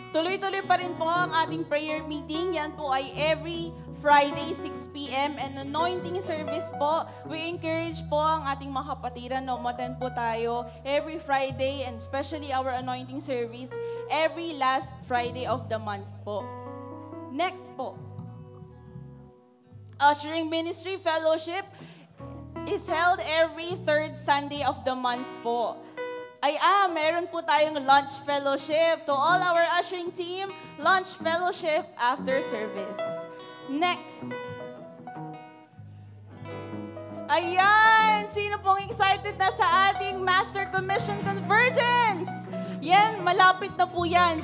Tuloy-tuloy pa rin po ang ating prayer meeting. Yan po ay every Friday, 6 p.m. and anointing service po. We encourage po ang ating mga kapatiran na umattend po tayo every Friday and especially our anointing service every last Friday of the month po. Next po. Ushering Ministry Fellowship is held every third Sunday of the month po. Meron po tayong lunch fellowship. To all our ushering team, lunch fellowship after service. Next. Ayan! Sino pong excited na sa ating Master Commission Convergence? Yan, malapit na po yan.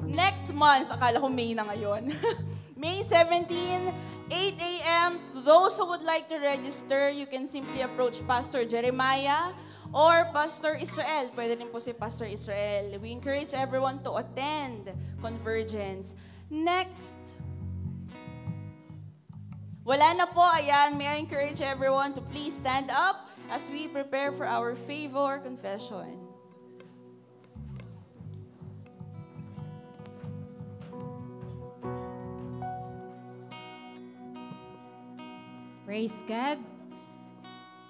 Next month. Akala ko May na ngayon. May 17, 8 a.m. To those who would like to register, you can simply approach Pastor Jeremiah or Pastor Israel. Pwede rin po si Pastor Israel. We encourage everyone to attend Convergence. Next. Wala na po, ayan. May I encourage everyone to please stand up as we prepare for our favor confession. Praise God.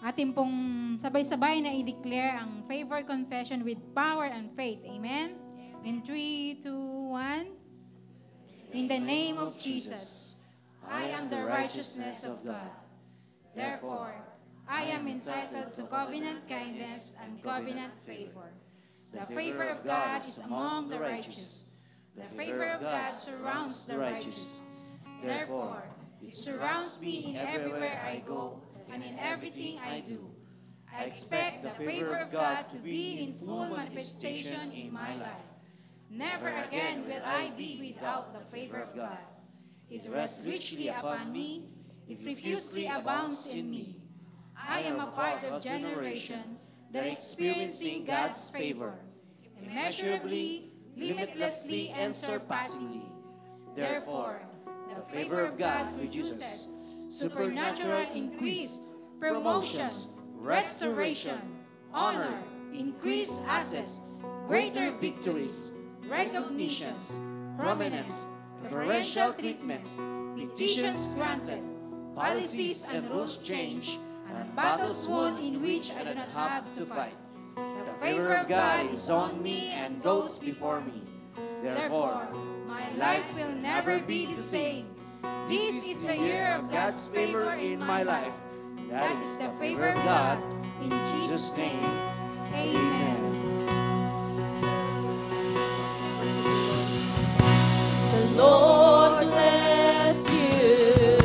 Atin pong sabay-sabay na i-declare ang favor confession with power and faith. Amen? In 3, 2, 1. In the name of Jesus, I am the righteousness of God. Therefore, I am entitled to covenant kindness and covenant favor. The favor of God is among the righteous. The favor of God surrounds the righteous. Therefore, it surrounds me in everywhere I go and in everything I do. I expect the favor of God to be in full manifestation in my life. Never again will I be without the favor of God. It rests richly upon me. It profusely abounds in me. I am a part of generation that is experiencing God's favor, immeasurably, limitlessly, and surpassingly. Therefore, the favor of God produces supernatural increase, promotions, restoration, honor, increased assets, greater victories, recognitions, prominence, preferential treatments, petitions granted, policies and rules changed, and battles won in which I do not have to fight. The favor of God is on me and goes before me. Therefore, my life will never be the same. This is the year of God's favor in my life. That is the favor of God. In Jesus' name, amen. The Lord bless you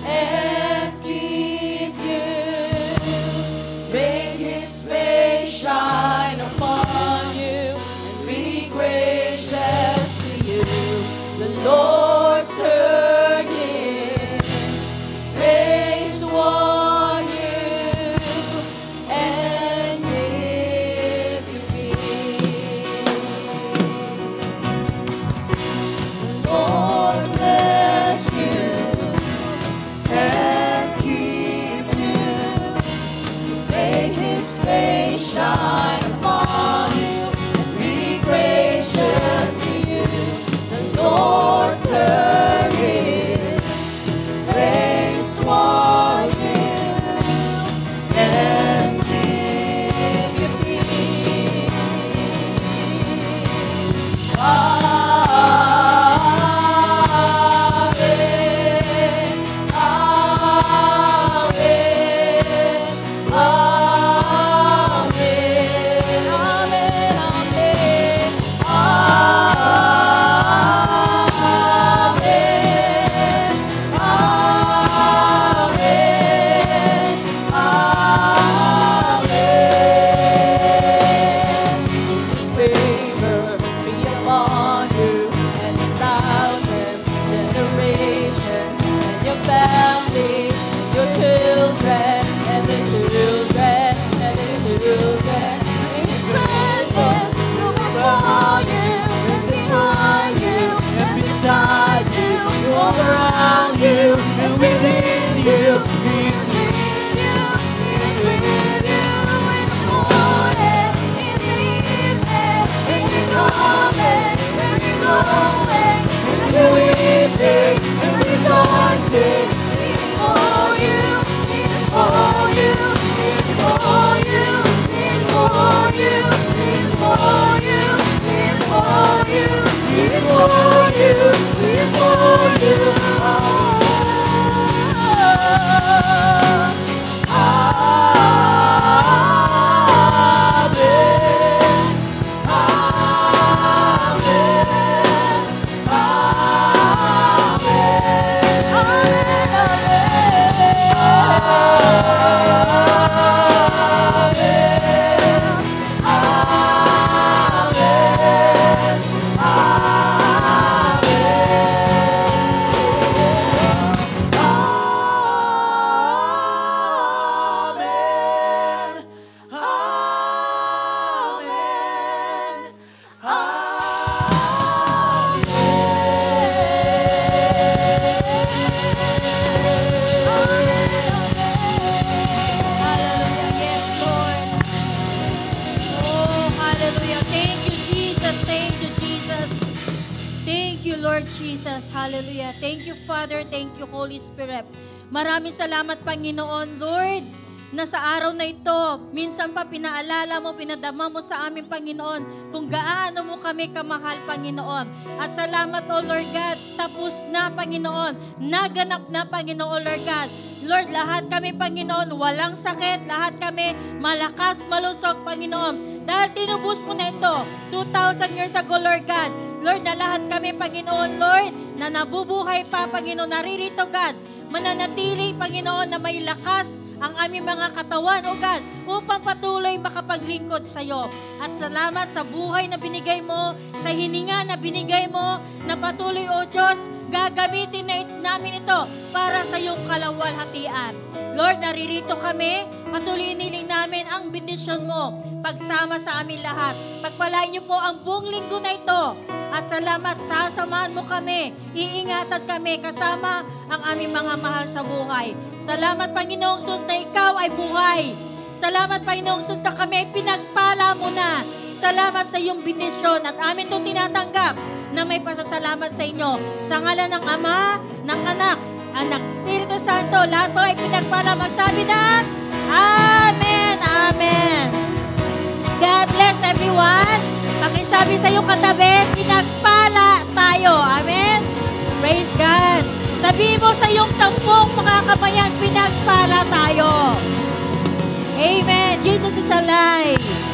and keep you. Make His face shine upon you and be gracious to you. The Lord turn His face toward you and give you peace. Lord bless you and keep you. Make His face shine upon you and be gracious to you. The Lord turn His face toward you and give you peace. His favor be upon you and 1,000 generations, and your family, and your children, and the children, and the children. His presence go before you, and behind you, and beside you, all around you, and within you. He's with you, He's with you in the morning, in the evening, when you're coming, when you're going, and you're weeping, and rejoicing. He's for you, He's for you, He's for you, He's for you, He's for you, He's for you, He's for you, He's for you. Hallelujah. Yes, Lord. Oh, hallelujah. Thank you, Jesus. Thank you, Jesus. Thank you, Lord Jesus. Hallelujah. Thank you, Father. Thank you, Holy Spirit. Maraming salamat, Panginoon, Lord, na sa araw na ito, minsan pa pinaalala mo, pinadama mo sa amin, Panginoon, kung gaano mo kami kamahal, Panginoon. At salamat, O Lord God, tapos na, Panginoon, naganap na, Panginoon, Lord God. Lord, lahat kami, Panginoon, walang sakit, lahat kami malakas, malusog, Panginoon. Dahil tinubos mo na ito, 2,000 years ago, Lord God. Lord, na lahat kami, Panginoon, Lord, na nabubuhay pa, Panginoon, naririto, God, mananatili, Panginoon, na may lakas ang aming mga katawan, O God, upang patuloy makapaglingkod sa iyo. At salamat sa buhay na binigay mo, sa hininga na binigay mo, na patuloy, O Diyos, gagamitin na namin ito para sa iyong kalawalhatian. Lord, naririto kami, patuloy niling namin ang bendisyon mo, pagsama sa amin lahat. Pagpalain niyo po ang buong linggo na ito, At salamat, sasamahan mo kami, iingatan kami kasama ang aming mga mahal sa buhay. Salamat, Panginoong Sus, na ikaw ay buhay. Salamat, Panginoong Sus, na kami ay pinagpala mo na. Salamat sa iyong benisyon at amin itong tinatanggap na may pasasalamat sa inyo. Sa ngalan ng Ama, ng Anak, Espiritu Santo, lahat po ay pinagpala. Magsabi ng Amen, Amen. God bless everyone. Pakisabi sa iyong katabi, pinagpala tayo. Amen. Praise God. Sabihin mo sa iyong 10 makakabayan, pinagpala tayo. Amen. Jesus is alive.